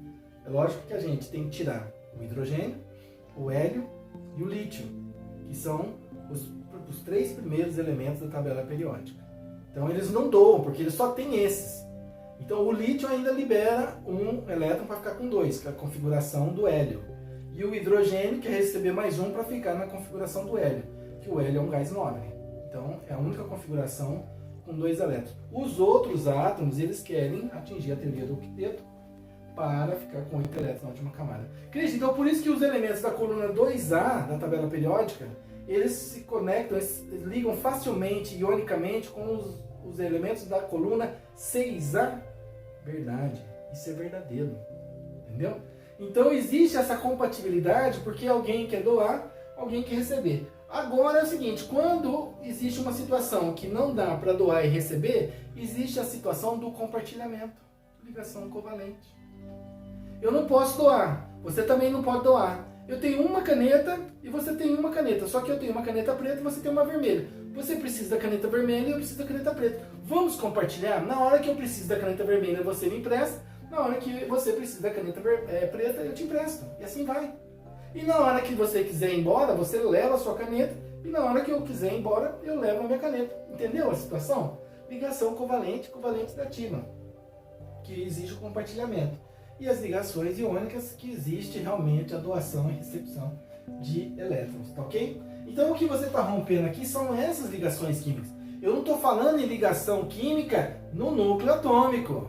É lógico que a gente tem que tirar o hidrogênio, o hélio e o lítio, que são os 3 primeiros elementos da tabela periódica. Então eles não doam, porque eles só têm esses. Então o lítio ainda libera um elétron para ficar com 2, que é a configuração do hélio. E o hidrogênio quer receber mais um para ficar na configuração do hélio, que o hélio é um gás nobre. Então é a única configuração com 2 elétrons. Os outros átomos, eles querem atingir a teoria do octeto para ficar com 8 elétrons na última camada. Cristian, então por isso que os elementos da coluna 2A da tabela periódica, eles se conectam, eles ligam facilmente, ionicamente, com os elementos da coluna 6A. Verdade, isso é verdadeiro, entendeu? Então existe essa compatibilidade porque alguém quer doar, alguém quer receber. Agora é o seguinte, quando existe uma situação que não dá para doar e receber, existe a situação do compartilhamento, ligação covalente. Eu não posso doar, você também não pode doar. Eu tenho uma caneta e você tem uma caneta, só que eu tenho uma caneta preta e você tem uma vermelha. Você precisa da caneta vermelha e eu preciso da caneta preta. Vamos compartilhar? Na hora que eu preciso da caneta vermelha, você me empresta. Na hora que você precisa da caneta preta, eu te empresto. E assim vai. E na hora que você quiser ir embora, você leva a sua caneta. E na hora que eu quiser ir embora, eu levo a minha caneta. Entendeu a situação? Ligação covalente dativa, que exige o compartilhamento. E as ligações iônicas, que existe realmente a doação e recepção de elétrons, tá ok? Então o que você está rompendo aqui são essas ligações químicas. Eu não estou falando em ligação química no núcleo atômico,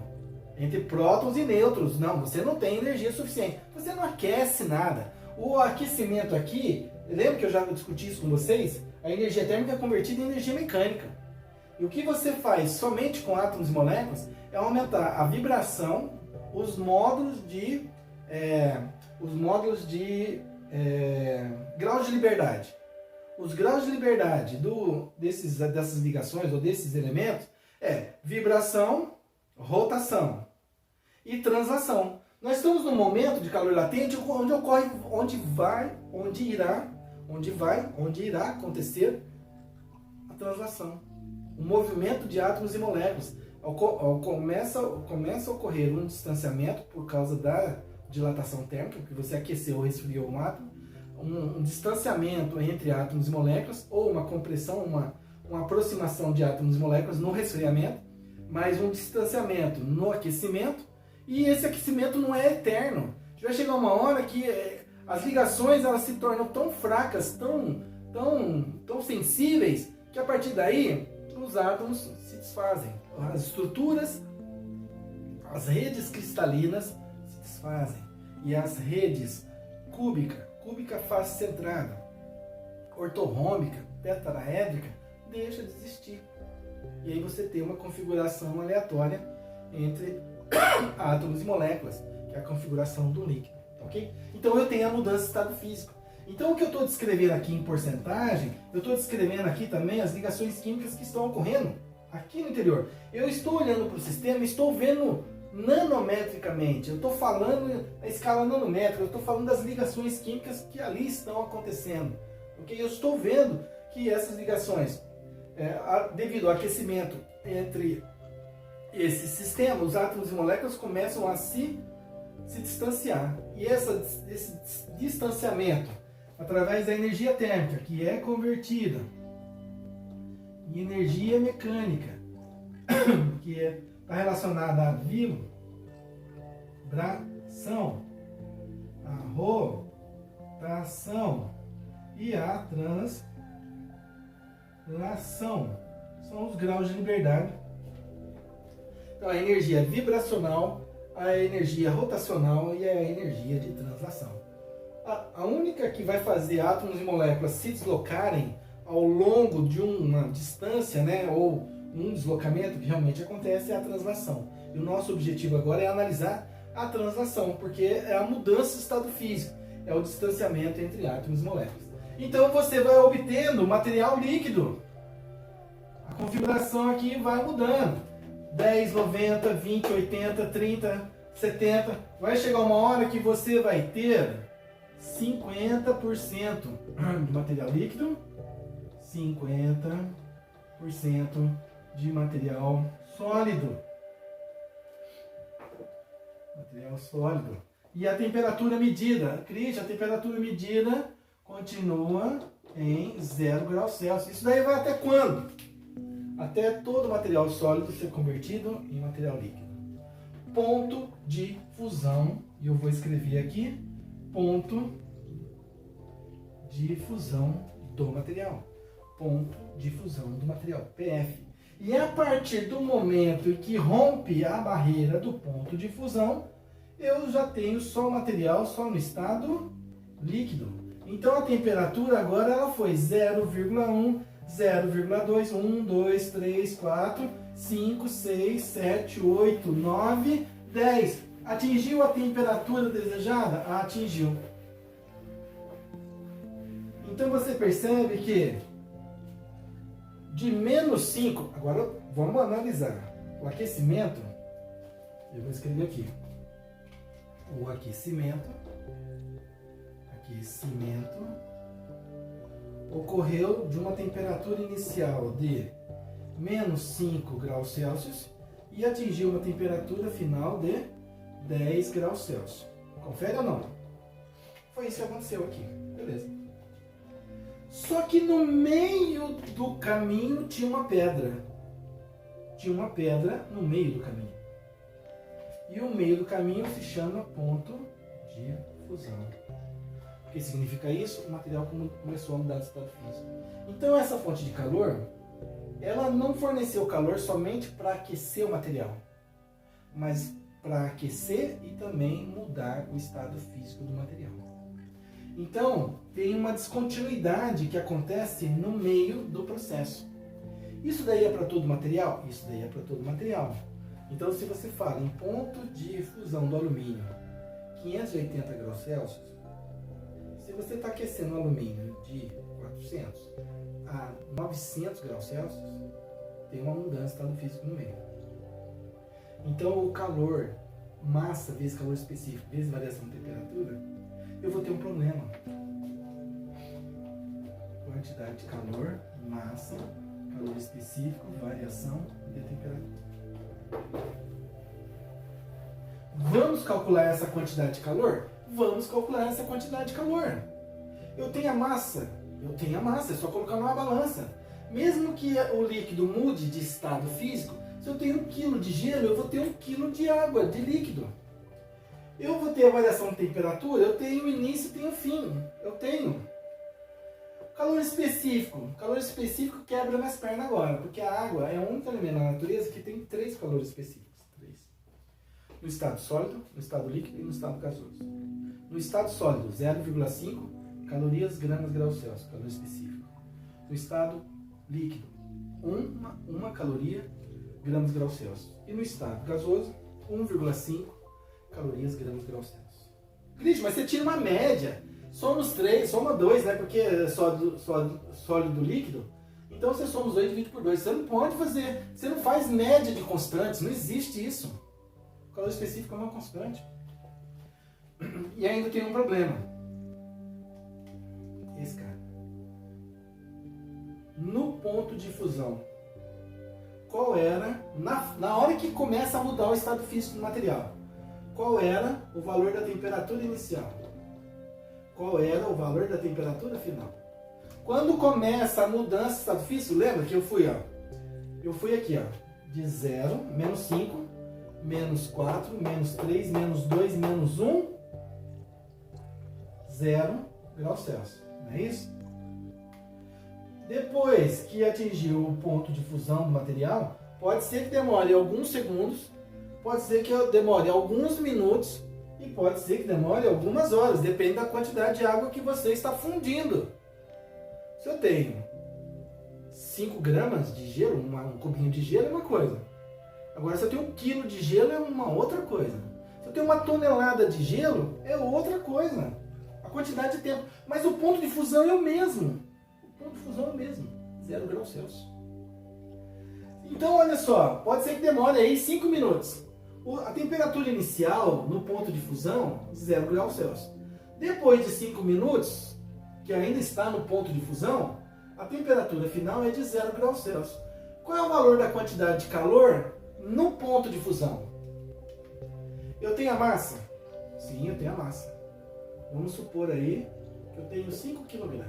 entre prótons e nêutrons. Não, você não tem energia suficiente. Você não aquece nada. O aquecimento aqui, lembra que eu já discuti isso com vocês? A energia térmica é convertida em energia mecânica. E o que você faz somente com átomos e moléculas é aumentar a vibração, os módulos de graus de liberdade. Os graus de liberdade dessas ligações ou desses elementos é vibração, rotação e translação. Nós estamos num momento de calor latente onde irá acontecer a translação, o movimento de átomos e moléculas. Começa a ocorrer um distanciamento por causa da dilatação térmica, porque você aqueceu ou resfriou um átomo, um distanciamento entre átomos e moléculas, ou uma compressão, uma aproximação de átomos e moléculas no resfriamento, mais um distanciamento no aquecimento, e esse aquecimento não é eterno. Vai chegar uma hora que as ligações elas se tornam tão fracas, tão sensíveis, que a partir daí os átomos se desfazem. As estruturas, as redes cristalinas se desfazem. E as redes cúbica face centrada, ortorrômbica, tetraédrica, deixa de existir. E aí você tem uma configuração aleatória entre átomos e moléculas, que é a configuração do líquido, ok? Então eu tenho a mudança de estado físico. Então o que eu estou descrevendo aqui em porcentagem, eu estou descrevendo aqui também as ligações químicas que estão ocorrendo aqui no interior. Eu estou olhando para o sistema, estou vendo nanometricamente, eu estou falando a escala nanométrica, eu estou falando das ligações químicas que ali estão acontecendo. Okay? Eu estou vendo que essas ligações, devido ao aquecimento entre esse sistema, os átomos e moléculas começam a se distanciar. E esse distanciamento, através da energia térmica, que é convertida em energia mecânica, que está relacionada à vibração, à rotação e à translação. São os graus de liberdade. Então, a energia vibracional, a energia rotacional e a energia de translação. A única que vai fazer átomos e moléculas se deslocarem ao longo de uma distância, né, ou um deslocamento que realmente acontece, é a translação. E o nosso objetivo agora é analisar a translação, porque é a mudança de estado físico, é o distanciamento entre átomos e moléculas. Então você vai obtendo material líquido. A configuração aqui vai mudando. 10, 90, 20, 80, 30, 70. Vai chegar uma hora que você vai ter 50% de material líquido, 50% de material sólido. Material sólido. E a temperatura medida? Cris, a temperatura medida continua em 0 graus Celsius. Isso daí vai até quando? Até todo material sólido ser convertido em material líquido. Ponto de fusão, e eu vou escrever aqui, ponto de fusão do material. Ponto de fusão do material, PF. E a partir do momento em que rompe a barreira do ponto de fusão, eu já tenho só o material só no estado líquido. Então a temperatura agora ela foi 0,1, 0,2, 1, 2, 3, 4, 5, 6, 7, 8, 9, 10. Atingiu a temperatura desejada? Atingiu. Então você percebe que de menos 5, agora vamos analisar. O aquecimento, eu vou escrever aqui. O aquecimento ocorreu de uma temperatura inicial de menos 5 graus Celsius e atingiu uma temperatura final de 10 graus Celsius. Confere ou não? Foi isso que aconteceu aqui. Beleza. Só que no meio do caminho tinha uma pedra. Tinha uma pedra no meio do caminho. E o meio do caminho se chama ponto de fusão. O que significa isso? O material começou a mudar de estado físico. Então essa fonte de calor, ela não forneceu calor somente para aquecer o material, mas para aquecer e também mudar o estado físico do material. Então, tem uma descontinuidade que acontece no meio do processo. Isso daí é para todo material? Isso daí é para todo material. Então, se você fala em ponto de fusão do alumínio, 580 graus Celsius, se você está aquecendo o alumínio de 400 a 900 graus Celsius, tem uma mudança de estado físico no meio. Então, o calor, massa vezes calor específico, vezes variação de temperatura, eu vou ter um problema. Quantidade de calor, massa, calor específico, variação de temperatura. Vamos calcular essa quantidade de calor? Vamos calcular essa quantidade de calor. Eu tenho a massa, é só colocar numa balança. Mesmo que o líquido mude de estado físico, se eu tenho 1 kg de gelo, eu vou ter 1 kg de água, de líquido. Eu vou ter a variação de temperatura, eu tenho início e tenho fim. Eu tenho. Calor específico. Calor específico quebra minhas pernas agora, porque a água é o único elemento na natureza que tem 3 calores específicos. 3. No estado sólido, no estado líquido e no estado gasoso. No estado sólido, 0,5 calorias gramas graus Celsius, calor específico. No estado líquido, 1 caloria gramas graus Celsius. E no estado gasoso, 1,5 calorias gramas graus Celsius. Cris, mas você tira uma média. Somos 3, soma 2, né? Porque é sólido líquido. Então você soma os 8 e divide por 2. Você não pode fazer, você não faz média de constantes, não existe isso. O calor específico é uma constante. E ainda tem um problema. Esse cara. No ponto de fusão, qual era, na hora que começa a mudar o estado físico do material, qual era o valor da temperatura inicial? Qual era o valor da temperatura final? Quando começa a mudança do estado físico, lembra que eu fui aqui, ó, de 0, menos 5, menos 4, menos 3, menos 2, menos 1, 0 graus Celsius, não é isso? Depois que atingiu o ponto de fusão do material, pode ser que demore alguns segundos, pode ser que demore alguns minutos e pode ser que demore algumas horas, depende da quantidade de água que você está fundindo. Se eu tenho 5 gramas de gelo, um cubinho de gelo é uma coisa. Agora, se eu tenho 1 quilo de gelo é uma outra coisa. Se eu tenho 1 tonelada de gelo é outra coisa. A quantidade de tempo. Mas o ponto de fusão é o mesmo. O ponto de fusão é o mesmo. 0 graus Celsius. Então, olha só, pode ser que demore aí 5 minutos. A temperatura inicial no ponto de fusão, 0 graus Celsius. Depois de 5 minutos, que ainda está no ponto de fusão, a temperatura final é de 0 graus Celsius. Qual é o valor da quantidade de calor no ponto de fusão? Eu tenho a massa? Sim, eu tenho a massa. Vamos supor aí que eu tenho 5 kg.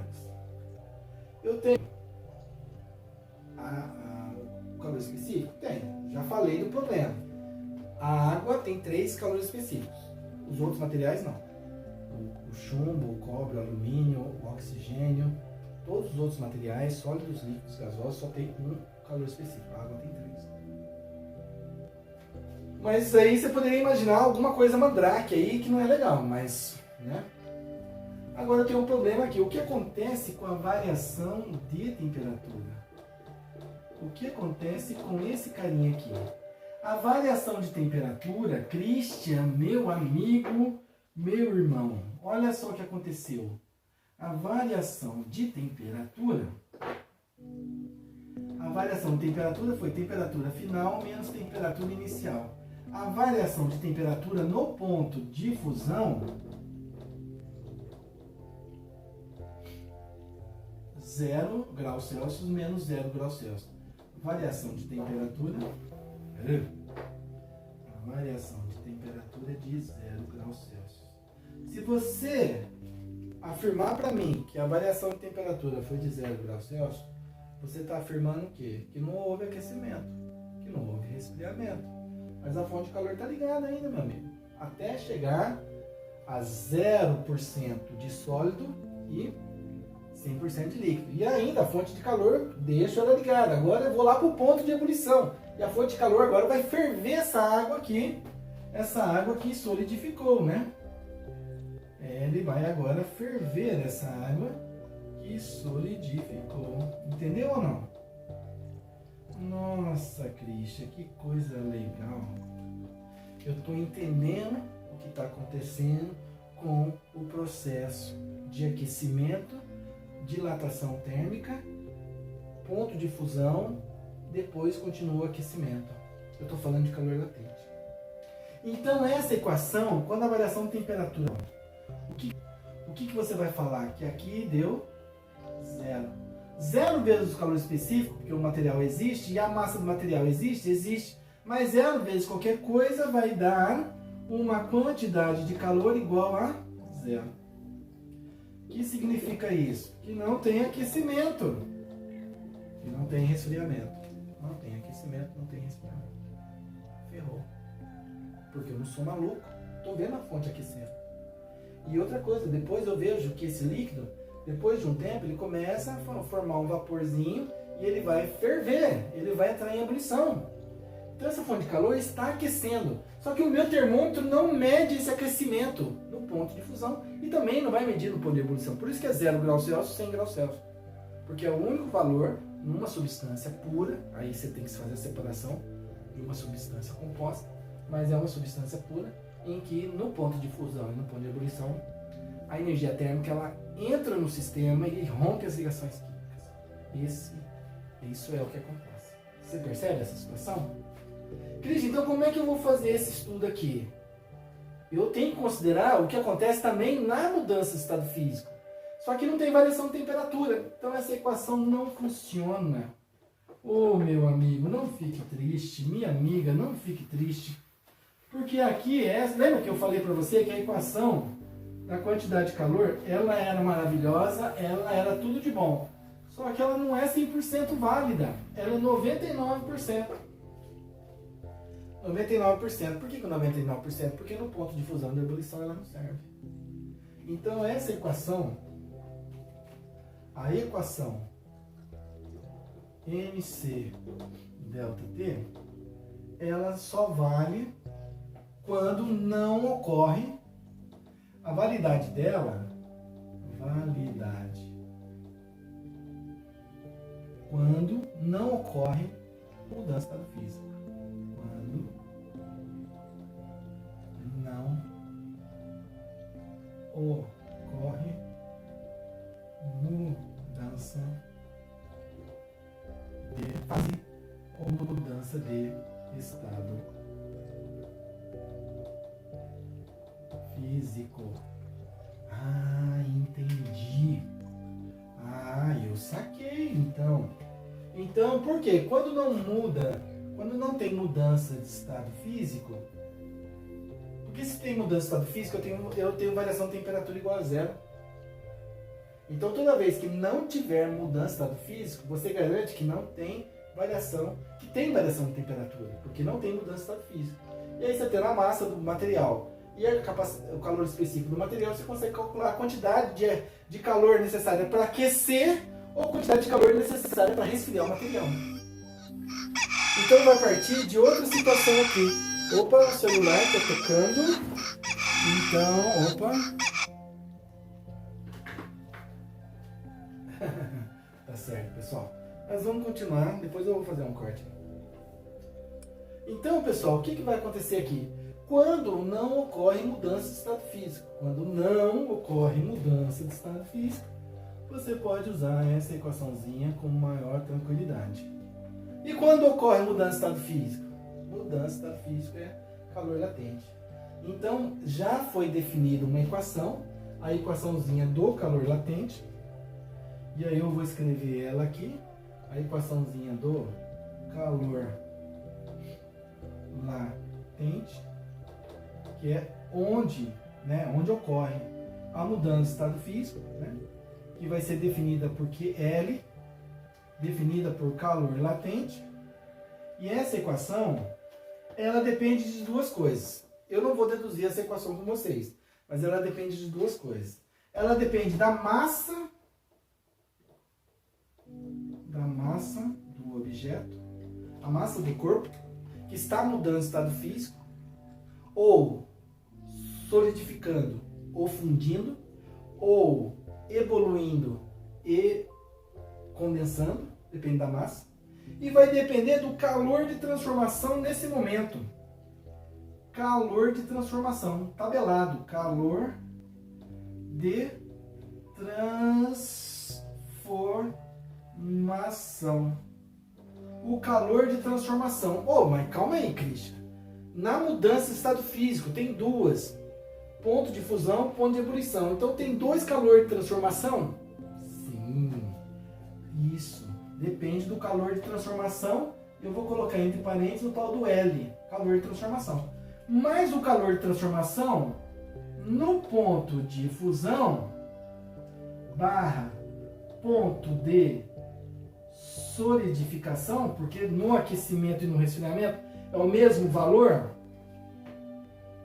Eu tenho o calor específico? Tenho. Já falei do problema. A água tem 3 calores específicos. Os outros materiais não. O chumbo, o cobre, o alumínio, o oxigênio, todos os outros materiais, sólidos, líquidos, gasosos, só tem um calor específico. A água tem 3. Mas isso aí você poderia imaginar alguma coisa mandrake aí que não é legal, mas, né? Agora eu tenho um problema aqui. O que acontece com a variação de temperatura? O que acontece com esse carinha aqui? A variação de temperatura, Christian, meu amigo, meu irmão, olha só o que aconteceu. A variação de temperatura foi temperatura final menos temperatura inicial. A variação de temperatura no ponto de fusão, 0 graus Celsius menos 0 graus Celsius. Variação de temperatura, a variação de temperatura é de 0 graus Celsius. Se você afirmar para mim que a variação de temperatura foi de 0 graus Celsius, você está afirmando o quê? Que não houve aquecimento, que não houve resfriamento. Mas a fonte de calor está ligada ainda, meu amigo. Até chegar a 0% de sólido e 100% de líquido. E ainda a fonte de calor, deixa ela ligada. Agora eu vou lá para o ponto de ebulição. E a fonte de calor agora vai ferver essa água aqui solidificou, né? Ele vai agora ferver essa água que solidificou. Entendeu ou não? Nossa, Christian, que coisa legal. Eu estou entendendo o que está acontecendo com o processo de aquecimento, dilatação térmica, ponto de fusão, depois continua o aquecimento. Eu estou falando de calor latente. Então essa equação, quando a variação de temperatura, o que você vai falar? Que aqui deu 0. 0 vezes o calor específico, porque o material existe, e a massa do material existe, mas 0 vezes qualquer coisa vai dar uma quantidade de calor igual a 0. O que significa isso? Que não tem aquecimento, que não tem resfriamento. Não tem aquecimento, não tem resfriamento. Ferrou. Porque eu não sou maluco, estou vendo a fonte aquecendo. E outra coisa, depois eu vejo que esse líquido, depois de um tempo, ele começa a formar um vaporzinho e ele vai ferver, ele vai entrar em ebulição. Então essa fonte de calor está aquecendo. Só que o meu termômetro não mede esse aquecimento no ponto de fusão e também não vai medir no ponto de ebulição. Por isso que é 0 graus Celsius, 100 graus Celsius. Porque é o único valor numa substância pura, aí você tem que fazer a separação de uma substância composta, mas é uma substância pura em que no ponto de fusão e no ponto de ebulição a energia térmica ela entra no sistema e rompe as ligações químicas. Isso é o que acontece. Você percebe essa situação? Cris, então como é que eu vou fazer esse estudo aqui? Eu tenho que considerar o que acontece também na mudança de estado físico. Só que não tem variação de temperatura. Então essa equação não funciona. Ô meu amigo, não fique triste. Minha amiga, não fique triste. Porque aqui, lembra que eu falei para você que a equação da quantidade de calor, ela era maravilhosa, ela era tudo de bom. Só que ela não é 100% válida. Ela é 99%. 99%. Por que 99%? Porque no ponto de fusão e de ebulição ela não serve. Então essa equação, a equação MC delta T, ela só vale quando não ocorre a validade dela, quando não ocorre mudança de estado físico. Quando não ocorre mudança de fase ou mudança mudança de estado físico. Ah, entendi. Ah, eu saquei, então. Então, por quê? Quando não tem mudança de estado físico, porque se tem mudança de estado físico, eu tenho variação de temperatura igual a zero. Então, toda vez que não tiver mudança de estado físico, você garante que não tem variação, que tem variação de temperatura, porque não tem mudança de estado físico. E aí você tem a massa do material e o calor específico do material, você consegue calcular a quantidade de calor necessária para aquecer ou a quantidade de calor necessária para resfriar o material. Então vai partir de outra situação aqui. Opa, o celular está tocando. Então, opa. Tá certo, pessoal. Mas vamos continuar, depois eu vou fazer um corte. Então, pessoal, o que vai acontecer aqui? Quando não ocorre mudança de estado físico. Quando não ocorre mudança de estado físico, você pode usar essa equaçãozinha com maior tranquilidade. E quando ocorre mudança de estado físico? Mudança de estado físico é calor latente. Então, já foi definida uma equação, a equaçãozinha do calor latente. E aí eu vou escrever ela aqui, a equaçãozinha do calor latente, que é onde ocorre a mudança de estado físico, né? Que vai ser definida por QL, definida por calor latente. E essa equação, ela depende de duas coisas. Eu não vou deduzir essa equação com vocês, mas ela depende de duas coisas. Ela depende da massa do objeto, a massa do corpo, que está mudando de estado físico, ou solidificando, ou fundindo, ou evoluindo e condensando, depende da massa, e vai depender do calor de transformação nesse momento. Calor de transformação, tabelado, calor de transformação. O calor de transformação. Oh, mas calma aí, Christian. Na mudança de estado físico, tem duas. Ponto de fusão, ponto de ebulição. Então tem dois calor de transformação? Sim. Isso. Depende do calor de transformação. Eu vou colocar entre parênteses o tal do L. Calor de transformação. Mas o calor de transformação, no ponto de fusão, barra ponto de solidificação, porque no aquecimento e no resfriamento é o mesmo valor,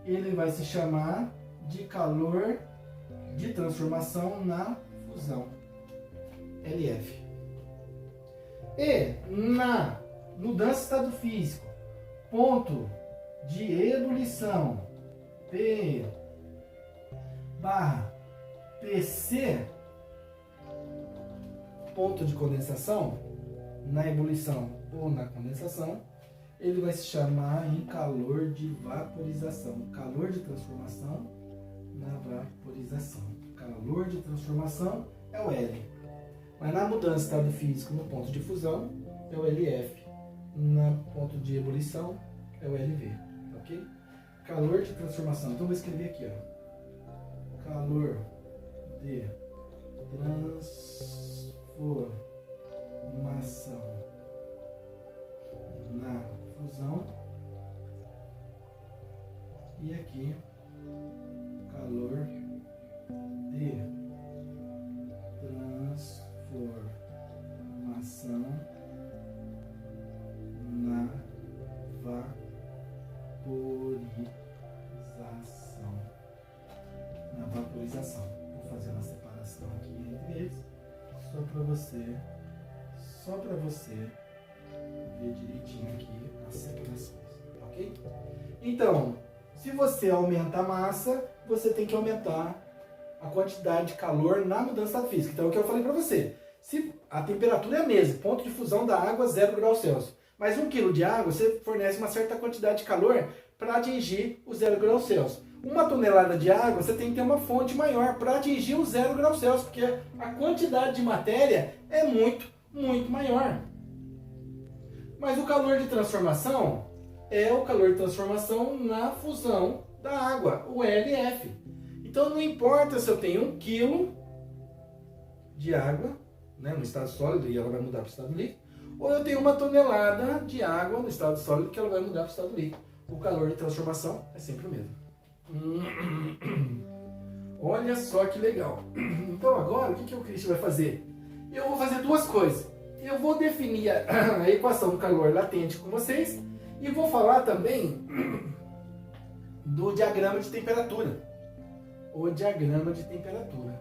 ele vai se chamar de calor de transformação na fusão, LF. E na mudança de estado físico, ponto de ebulição, P barra PC, ponto de condensação, na ebulição ou na condensação, ele vai se chamar em calor de vaporização. Calor de transformação na vaporização. Calor de transformação é o L. Mas na mudança de estado físico no ponto de fusão é o LF. No ponto de ebulição é o LV. Ok? Calor de transformação. Então vou escrever aqui, ó. Calor de transformação na fusão. E aqui, calor de transformação na vaporização. Na vaporização. Vou fazer uma separação aqui entre eles, só para você ver direitinho aqui as separações, ok? Então, se você aumenta a massa, você tem que aumentar a quantidade de calor na mudança de estado físico. Então, é o que eu falei para você. Se a temperatura é a mesma, ponto de fusão da água 0 graus Celsius, mas 1 kg de água, você fornece uma certa quantidade de calor para atingir o 0 graus Celsius. 1 tonelada de água, você tem que ter uma fonte maior para atingir o 0 graus Celsius, porque a quantidade de matéria é muito, muito maior. Mas o calor de transformação é o calor de transformação na fusão da água, o LF. Então não importa se eu tenho 1 kg de água, né, no estado sólido e ela vai mudar para o estado líquido, ou eu tenho 1 tonelada de água no estado sólido que ela vai mudar para o estado líquido. O calor de transformação é sempre o mesmo. Olha só que legal. Então agora o que o Christian vai fazer? Eu vou fazer 2 coisas. Eu vou definir a equação do calor latente com vocês e vou falar também do diagrama de temperatura. O diagrama de temperatura.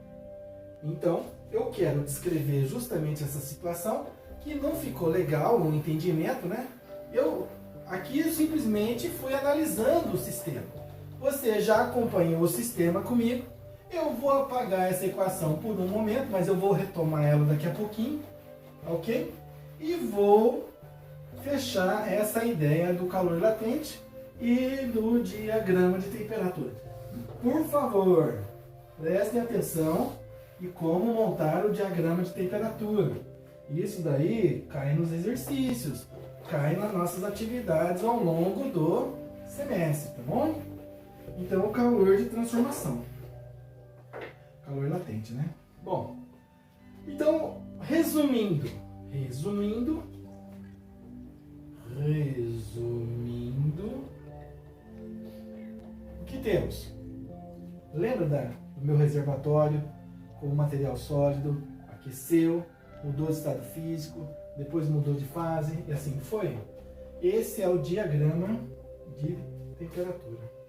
Então, eu quero descrever justamente essa situação que não ficou legal no entendimento, né? Aqui eu simplesmente fui analisando o sistema. Você já acompanhou o sistema comigo. Eu vou apagar essa equação por um momento, mas eu vou retomar ela daqui a pouquinho, ok? E vou fechar essa ideia do calor latente e do diagrama de temperatura. Por favor, prestem atenção em como montar o diagrama de temperatura. Isso daí cai nos exercícios, cai nas nossas atividades ao longo do semestre, tá bom? Então, o calor de transformação. Calor latente, né? Bom, então, resumindo, o que temos? Lembra do meu reservatório com o material sólido, aqueceu, mudou de estado físico, depois mudou de fase e assim foi? Esse é o diagrama de temperatura.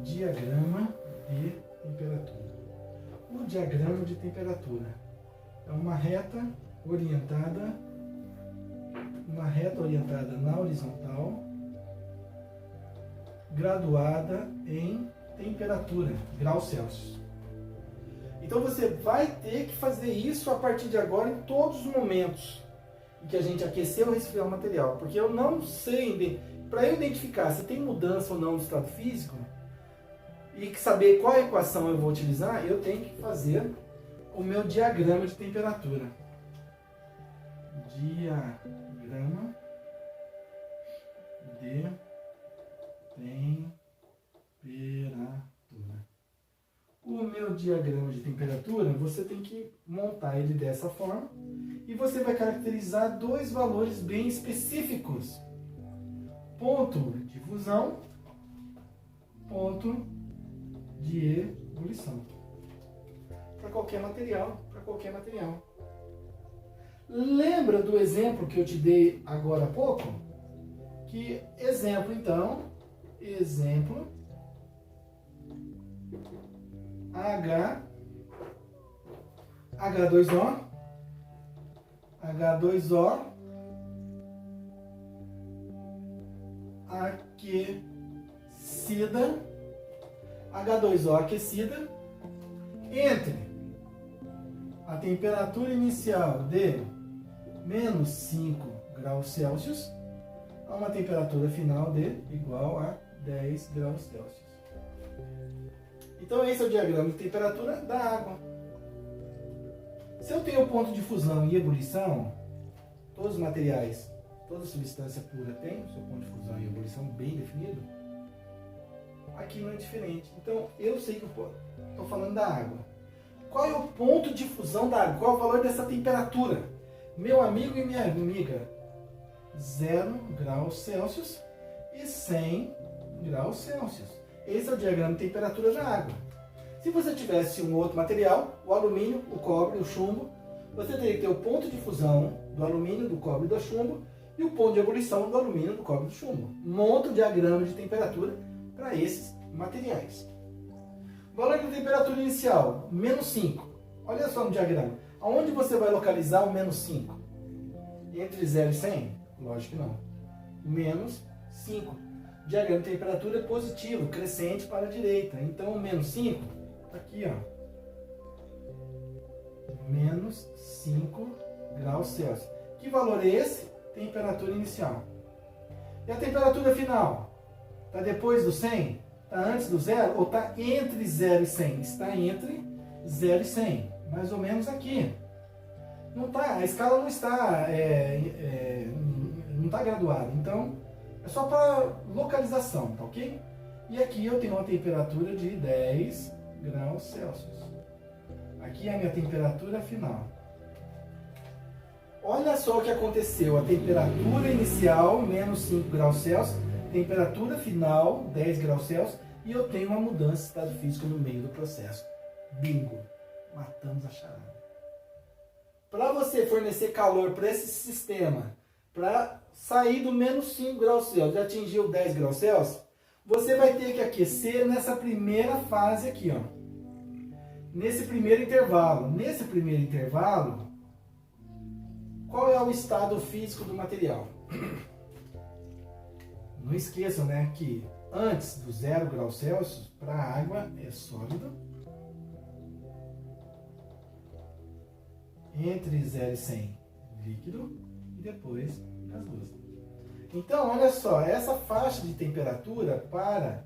Diagrama de temperatura. O diagrama de temperatura é uma reta orientada na horizontal, graduada em temperatura, graus Celsius. Então você vai ter que fazer isso a partir de agora em todos os momentos em que a gente aqueceu ou resfriar o material, porque eu não sei, para eu identificar se tem mudança ou não no estado físico e saber qual equação eu vou utilizar, eu tenho que fazer o meu diagrama de temperatura. Diagrama de temperatura. O meu diagrama de temperatura, você tem que montar ele dessa forma e você vai caracterizar 2 valores bem específicos. Ponto de fusão, ponto de ebulição. Para qualquer material, Lembra do exemplo que eu te dei agora há pouco? Que exemplo, então, H2O, H2O aquecida, entre a temperatura inicial de menos 5 graus Celsius a uma temperatura final de igual a 10 graus Celsius. Então esse é o diagrama de temperatura da água. Se eu tenho ponto de fusão e ebulição, todos os materiais, toda substância pura tem o seu ponto de fusão e ebulição bem definido, aqui não é diferente. Então eu sei que eu estou falando da água. Qual é o ponto de fusão da água? Qual é o valor dessa temperatura? Meu amigo e minha amiga, 0 graus Celsius e 100 graus Celsius. Esse é o diagrama de temperatura da água. Se você tivesse um outro material, o alumínio, o cobre, o chumbo, você teria que ter o ponto de fusão do alumínio, do cobre e do chumbo e o ponto de ebulição do alumínio, do cobre e do chumbo. Monta o diagrama de temperatura para esses materiais. Valor da temperatura inicial, menos 5. Olha só no diagrama. Aonde você vai localizar o menos 5? Entre 0 e 100? Lógico que não. Menos 5. Diagrama de temperatura é positivo, crescente para a direita. Então, o menos 5, aqui, ó. Menos 5 graus Celsius. Que valor é esse? Temperatura inicial. E a temperatura final? Está depois do 100? Está antes do 0 ou está entre 0 e 100? Está entre 0 e 100, mais ou menos aqui. Não tá, a escala não está não está graduado. Então, é só para localização, tá ok? E aqui eu tenho uma temperatura de 10 graus Celsius. Aqui é a minha temperatura final. Olha só o que aconteceu. A temperatura inicial, menos 5 graus Celsius. Temperatura final, 10 graus Celsius. E eu tenho uma mudança de estado físico no meio do processo. Bingo! Matamos a charada. Para você fornecer calor para esse sistema, para sair do menos 5 graus Celsius e atingir o 10 graus Celsius, você vai ter que aquecer nessa primeira fase aqui, ó. Nesse primeiro intervalo. Nesse primeiro intervalo, qual é o estado físico do material? Não esqueçam, né, que antes do 0 graus Celsius, para a água é sólido. Entre 0 e 100, líquido. E depois gasoso. Então, olha só, essa faixa de temperatura para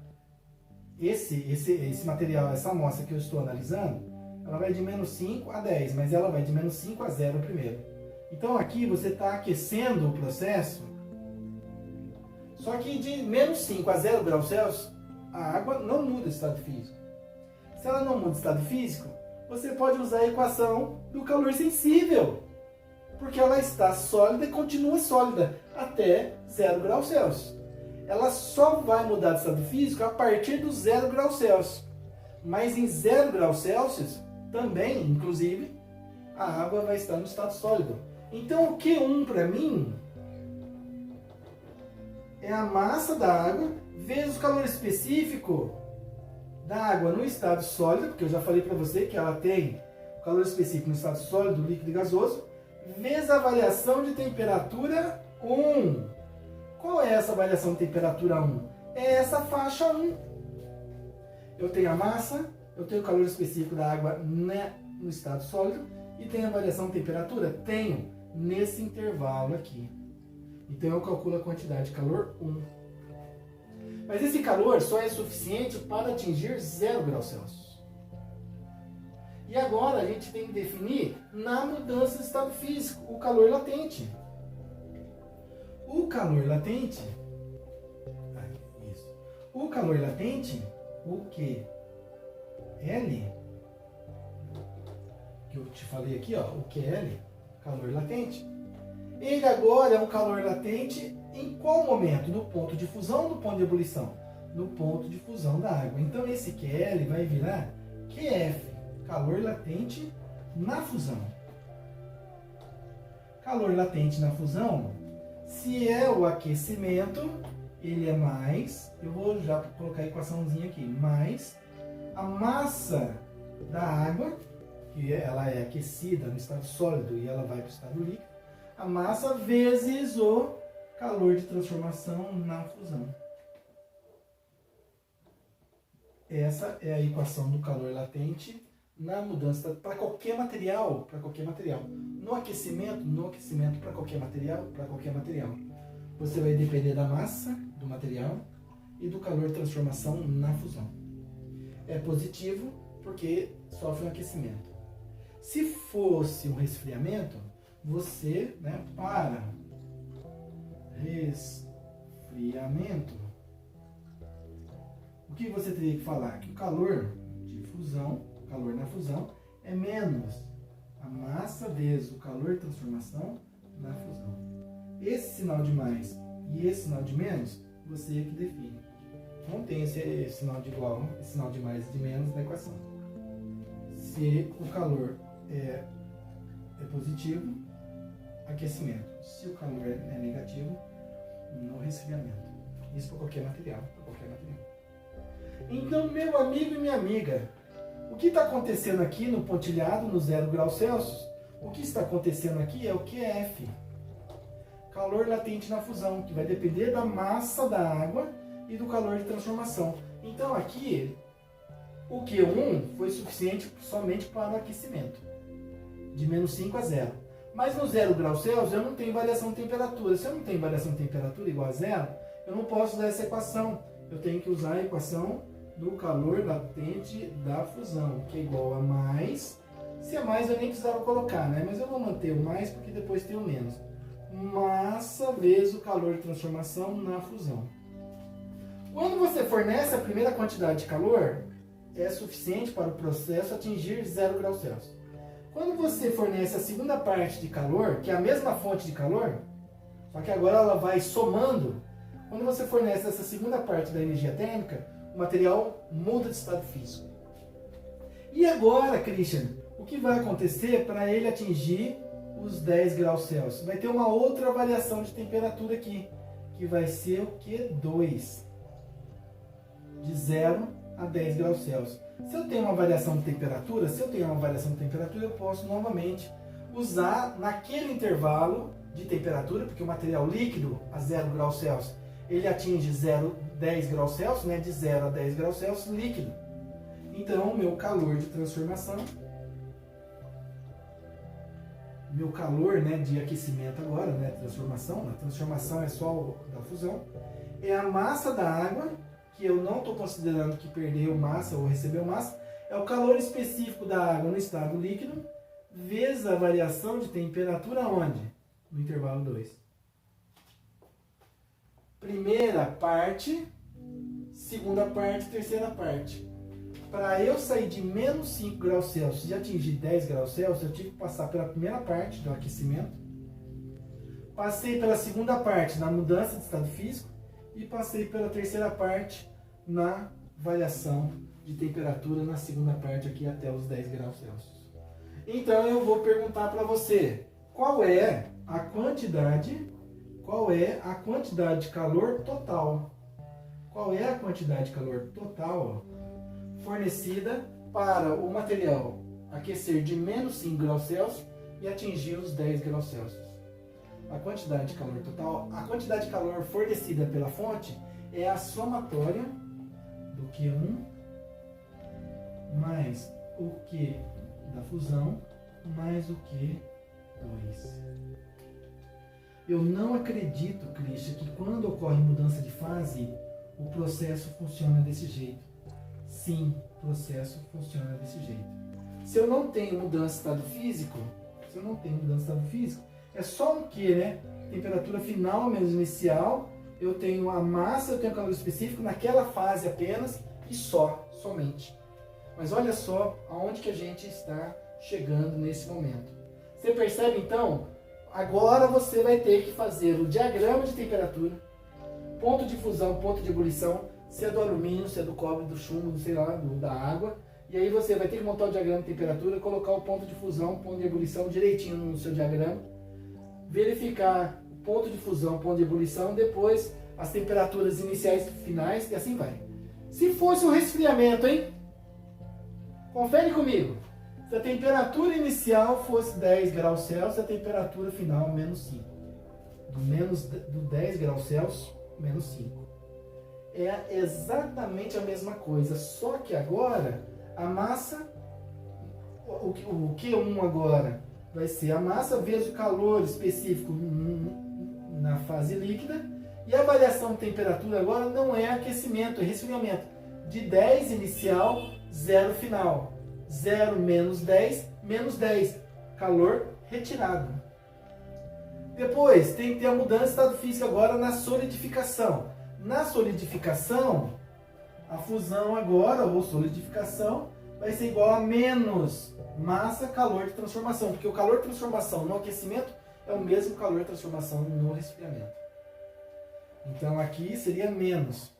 esse material, essa amostra que eu estou analisando, ela vai de menos 5 a 10, mas ela vai de menos 5 a 0 primeiro. Então aqui você está aquecendo o processo, só que de menos 5 a 0 graus Celsius, a água não muda de estado físico. Se ela não muda de estado físico, você pode usar a equação do calor sensível, porque ela está sólida e continua sólida até 0 graus Celsius. Ela só vai mudar de estado físico a partir do 0 graus Celsius. Mas em 0 graus Celsius, também, inclusive, a água vai estar no estado sólido. Então o Q1 para mim é a massa da água vezes o calor específico da água no estado sólido, porque eu já falei para você que ela tem o calor específico no estado sólido, líquido e gasoso, vezes a variação de temperatura 1. Qual é essa variação de temperatura 1? É essa faixa 1. Eu tenho a massa, eu tenho o calor específico da água no estado sólido e tenho a variação de temperatura? Tenho, nesse intervalo aqui. Então eu calculo a quantidade de calor 1. Mas esse calor só é suficiente para atingir 0 graus Celsius. E agora a gente tem que definir, na mudança de estado físico, o calor latente. O calor latente, o calor latente, o QL, que eu te falei aqui, ó, o QL, calor latente. Ele agora é um calor latente em qual momento? No ponto de fusão ou no ponto de ebulição? No ponto de fusão da água. Então esse QL vai virar QF, calor latente na fusão. Calor latente na fusão, se é o aquecimento, ele é mais, eu vou já colocar a equaçãozinha aqui, mais a massa da água, que ela é aquecida no estado sólido e ela vai para o estado líquido, a massa vezes o calor de transformação na fusão. Essa é a equação do calor latente na mudança para qualquer material, No aquecimento para qualquer material. Você vai depender da massa do material e do calor de transformação na fusão. É positivo porque sofre um aquecimento. Se fosse um resfriamento, você, para resfriamento, o que você teria que falar? Que o calor de fusão, calor na fusão, é menos a massa vezes o calor de transformação na fusão. Esse sinal de mais e esse sinal de menos, você é que define. Não tem esse sinal de igual, esse sinal de mais e de menos na equação. Se o calor é positivo, aquecimento. Se o calor é negativo, no resfriamento. Isso para qualquer material. Então, meu amigo e minha amiga, o que está acontecendo aqui no pontilhado, no 0 graus Celsius? O que está acontecendo aqui é o QF, calor latente na fusão, que vai depender da massa da água e do calor de transformação. Então aqui, o Q1 foi suficiente somente para o aquecimento, de menos 5 a 0. Mas no 0 graus Celsius eu não tenho variação de temperatura. Se eu não tenho variação de temperatura igual a 0, eu não posso usar essa equação. Eu tenho que usar a equação do calor latente da fusão, que é igual a mais. Se é mais eu nem precisava colocar, né? Mas eu vou manter o mais porque depois tem o menos. massa vezes o calor de transformação na fusão. Quando você fornece a primeira quantidade de calor, é suficiente para o processo atingir 0 graus Celsius. Quando você fornece a segunda parte de calor, que é a mesma fonte de calor, só que agora ela vai somando, quando você fornece essa segunda parte da energia térmica, o material muda de estado físico. E agora, Christian, o que vai acontecer para ele atingir os 10 graus Celsius? Vai ter uma outra variação de temperatura aqui, que vai ser o que? 2. De 0 a 10 graus Celsius. Se eu tenho uma variação de temperatura, eu posso novamente usar naquele intervalo de temperatura, porque o material líquido a 0 graus Celsius, ele atinge 10 graus Celsius, né? De 0 a 10 graus Celsius líquido. Então, o meu calor de transformação, meu calor, né, de aquecimento agora, né, transformação, a transformação é só da fusão, é a massa da água, que eu não estou considerando que perdeu massa ou recebeu massa, é o calor específico da água no estado líquido, vezes a variação de temperatura onde? No intervalo 2. Primeira parte, segunda parte, terceira parte. Para eu sair de menos 5 graus Celsius e atingir 10 graus Celsius, eu tive que passar pela primeira parte do aquecimento, passei pela segunda parte na mudança de estado físico e passei pela terceira parte na variação de temperatura na segunda parte aqui até os 10 graus Celsius. Então eu vou perguntar para você, qual é a quantidade de calor total? Qual é a quantidade de calor total fornecida para o material aquecer de menos 5 graus Celsius e atingir os 10 graus Celsius? A quantidade de calor total, a quantidade de calor fornecida pela fonte é a somatória do Q1 mais o Q da fusão mais o Q2. Eu não acredito, Christian, que quando ocorre mudança de fase, o processo funciona desse jeito. Sim, o processo funciona desse jeito. Se eu não tenho mudança de estado físico, é só um Q, né? Temperatura final menos inicial, eu tenho a massa, eu tenho o calor específico naquela fase apenas e somente. Mas olha só aonde que a gente está chegando nesse momento. Você percebe então? Agora você vai ter que fazer o diagrama de temperatura, ponto de fusão, ponto de ebulição, se é do alumínio, se é do cobre, do chumbo, sei lá, da água. E aí você vai ter que montar o diagrama de temperatura, colocar o ponto de fusão, ponto de ebulição direitinho no seu diagrama, verificar o ponto de fusão, ponto de ebulição, depois as temperaturas iniciais e finais, e assim vai. Se fosse um resfriamento, hein? Confere comigo. Se a temperatura inicial fosse 10 graus Celsius, a temperatura final menos 5. Do 10 graus Celsius, menos 5. É exatamente a mesma coisa, só que agora a massa, o Q1 agora vai ser a massa vezes o calor específico na fase líquida, e a variação de temperatura agora não é aquecimento, é resfriamento. De 10 inicial, 0 final. 0 menos 10, menos 10. Calor retirado. Depois, tem que ter a mudança de estado físico agora na solidificação. Na solidificação, a fusão agora, ou solidificação, vai ser igual a menos massa, calor de transformação. Porque o calor de transformação no aquecimento é o mesmo calor de transformação no resfriamento. Então aqui seria menos.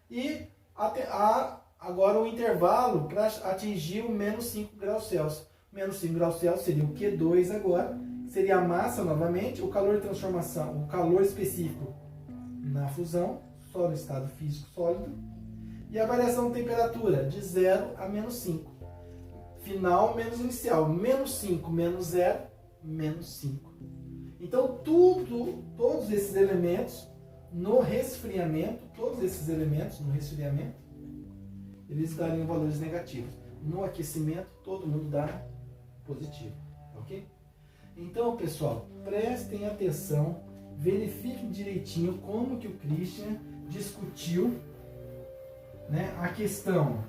E agora o intervalo para atingir o menos 5 graus Celsius. Menos 5 graus Celsius seria o Q2 agora. Seria a massa novamente, o calor de transformação, o calor específico na fusão, só no estado físico sólido. E a variação de temperatura de 0 a menos 5. Final menos inicial. Menos 5 menos 0, menos 5. Então todos esses elementos no resfriamento, eles dariam valores negativos. No aquecimento, todo mundo dá positivo. Ok? Então, pessoal, prestem atenção, verifiquem direitinho como que o Christian discutiu, né, a questão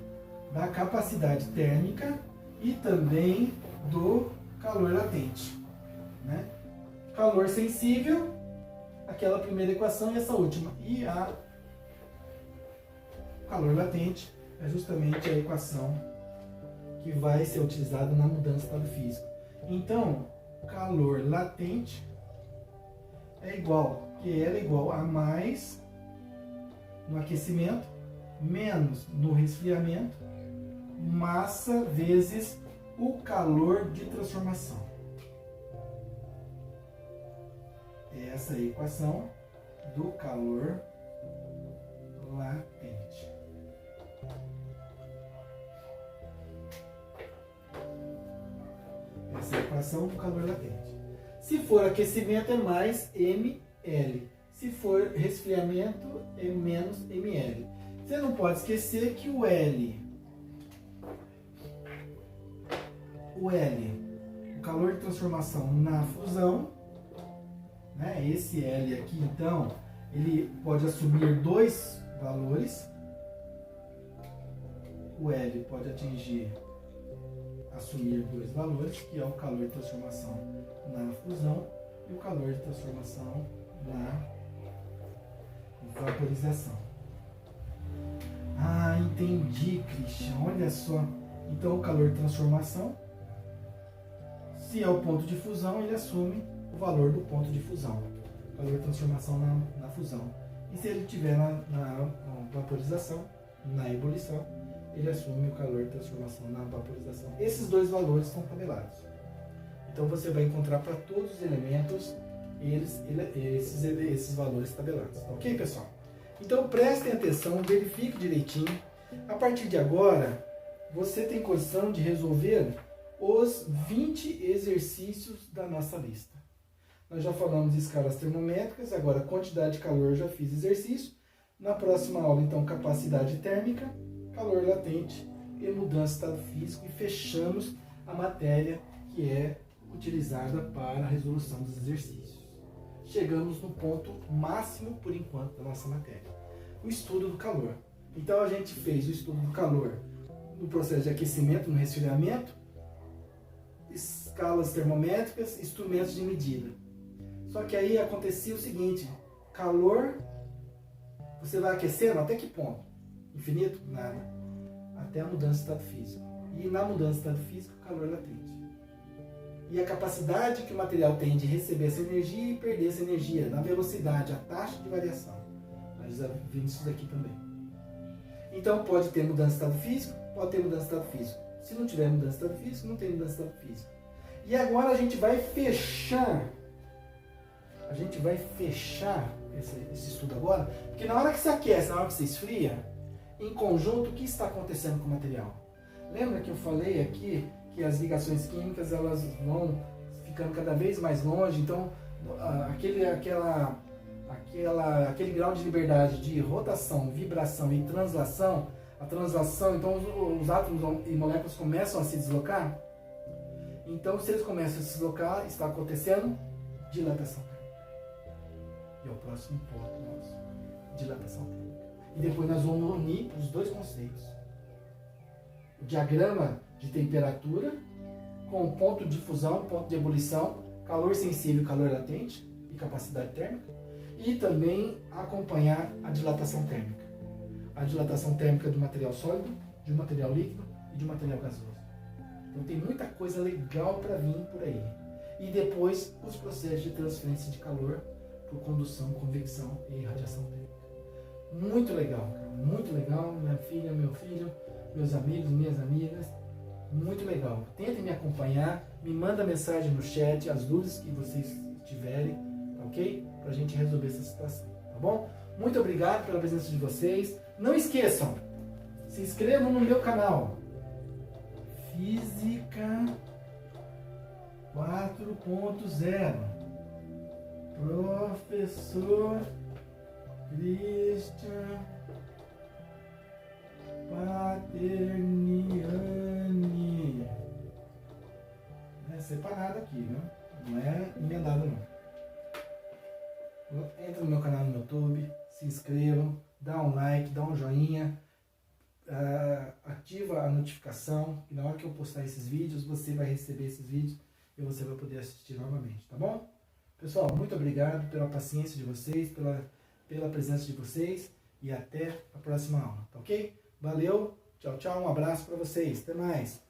da capacidade térmica e também do calor latente, né? calor sensível, aquela primeira equação e essa última. E a calor latente é justamente a equação que vai ser utilizada na mudança do estado físico. Então, calor latente é igual, Q é igual a mais no aquecimento, menos no resfriamento, massa vezes o calor de transformação. Essa é a equação do calor latente. Essa é a equação do calor latente. Se for aquecimento é mais mL. Se for resfriamento é menos mL. Você não pode esquecer que o L, o calor de transformação na fusão, né? Esse L aqui, então, ele pode assumir dois valores. O L pode assumir dois valores, que é o calor de transformação na fusão e o calor de transformação na vaporização. Ah, entendi, Christian. Olha só. Então, o calor de transformação, se é o ponto de fusão, ele assume o valor do ponto de fusão. Calor de transformação na fusão. E se ele estiver na vaporização, na ebulição, ele assume o calor de transformação na vaporização. Esses dois valores estão tabelados. Então você vai encontrar para todos os elementos esses valores tabelados. Ok, pessoal? Então prestem atenção, verifique direitinho. A partir de agora, você tem condição de resolver os 20 exercícios da nossa lista. Nós já falamos de escalas termométricas, agora quantidade de calor, já fiz exercício. Na próxima aula, então, capacidade térmica, calor latente e mudança de estado físico. E fechamos a matéria que é utilizada para a resolução dos exercícios. Chegamos no ponto máximo, por enquanto, da nossa matéria. O estudo do calor. Então, a gente fez o estudo do calor no processo de aquecimento, no resfriamento, escalas termométricas, instrumentos de medida. Só que aí acontecia o seguinte, calor, você vai aquecendo até que ponto? Infinito? Nada. Até a mudança de estado físico. E na mudança de estado físico, calor latente. E a capacidade que o material tem de receber essa energia e perder essa energia, na velocidade, a taxa de variação. Nós já vimos isso daqui também. Então pode ter mudança de estado físico, pode ter mudança de estado físico. Se não tiver mudança de estado físico, não tem mudança de estado físico. E agora a gente vai fechar esse estudo agora, porque na hora que você aquece, na hora que você esfria, em conjunto, o que está acontecendo com o material? Lembra que eu falei aqui que as ligações químicas elas vão ficando cada vez mais longe, então aquele grau de liberdade de rotação, vibração e translação, a translação, então os átomos e moléculas começam a se deslocar. Então, se eles começam a se deslocar, está acontecendo dilatação térmica. E é o próximo ponto nosso, dilatação térmica. E depois nós vamos unir os dois conceitos. O diagrama de temperatura com o ponto de fusão, ponto de ebulição, calor sensível, calor latente e capacidade térmica. E também acompanhar a dilatação térmica. A dilatação térmica do material sólido, de um material líquido e de um material gasoso. Então tem muita coisa legal para vir por aí. E depois os processos de transferência de calor por condução, convecção e radiação térmica. Muito legal, cara. Muito legal. Minha filha, meu filho, meus amigos, minhas amigas. Muito legal. Tentem me acompanhar. Me manda mensagem no chat, as dúvidas que vocês tiverem, tá ok? Pra gente resolver essa situação, tá bom? Muito obrigado pela presença de vocês. Não esqueçam, se inscrevam no meu canal. Física 4.0. Professor Christian Paterniani. É separado aqui, né? Não é emendado não. Entra no meu canal no YouTube, se inscrevam, dá um like, dá um joinha, ativa a notificação, e na hora que eu postar esses vídeos, você vai receber esses vídeos e você vai poder assistir novamente, tá bom? Pessoal, muito obrigado pela paciência de vocês, pela presença de vocês e até a próxima aula, tá ok? Valeu, tchau, tchau, um abraço para vocês, até mais!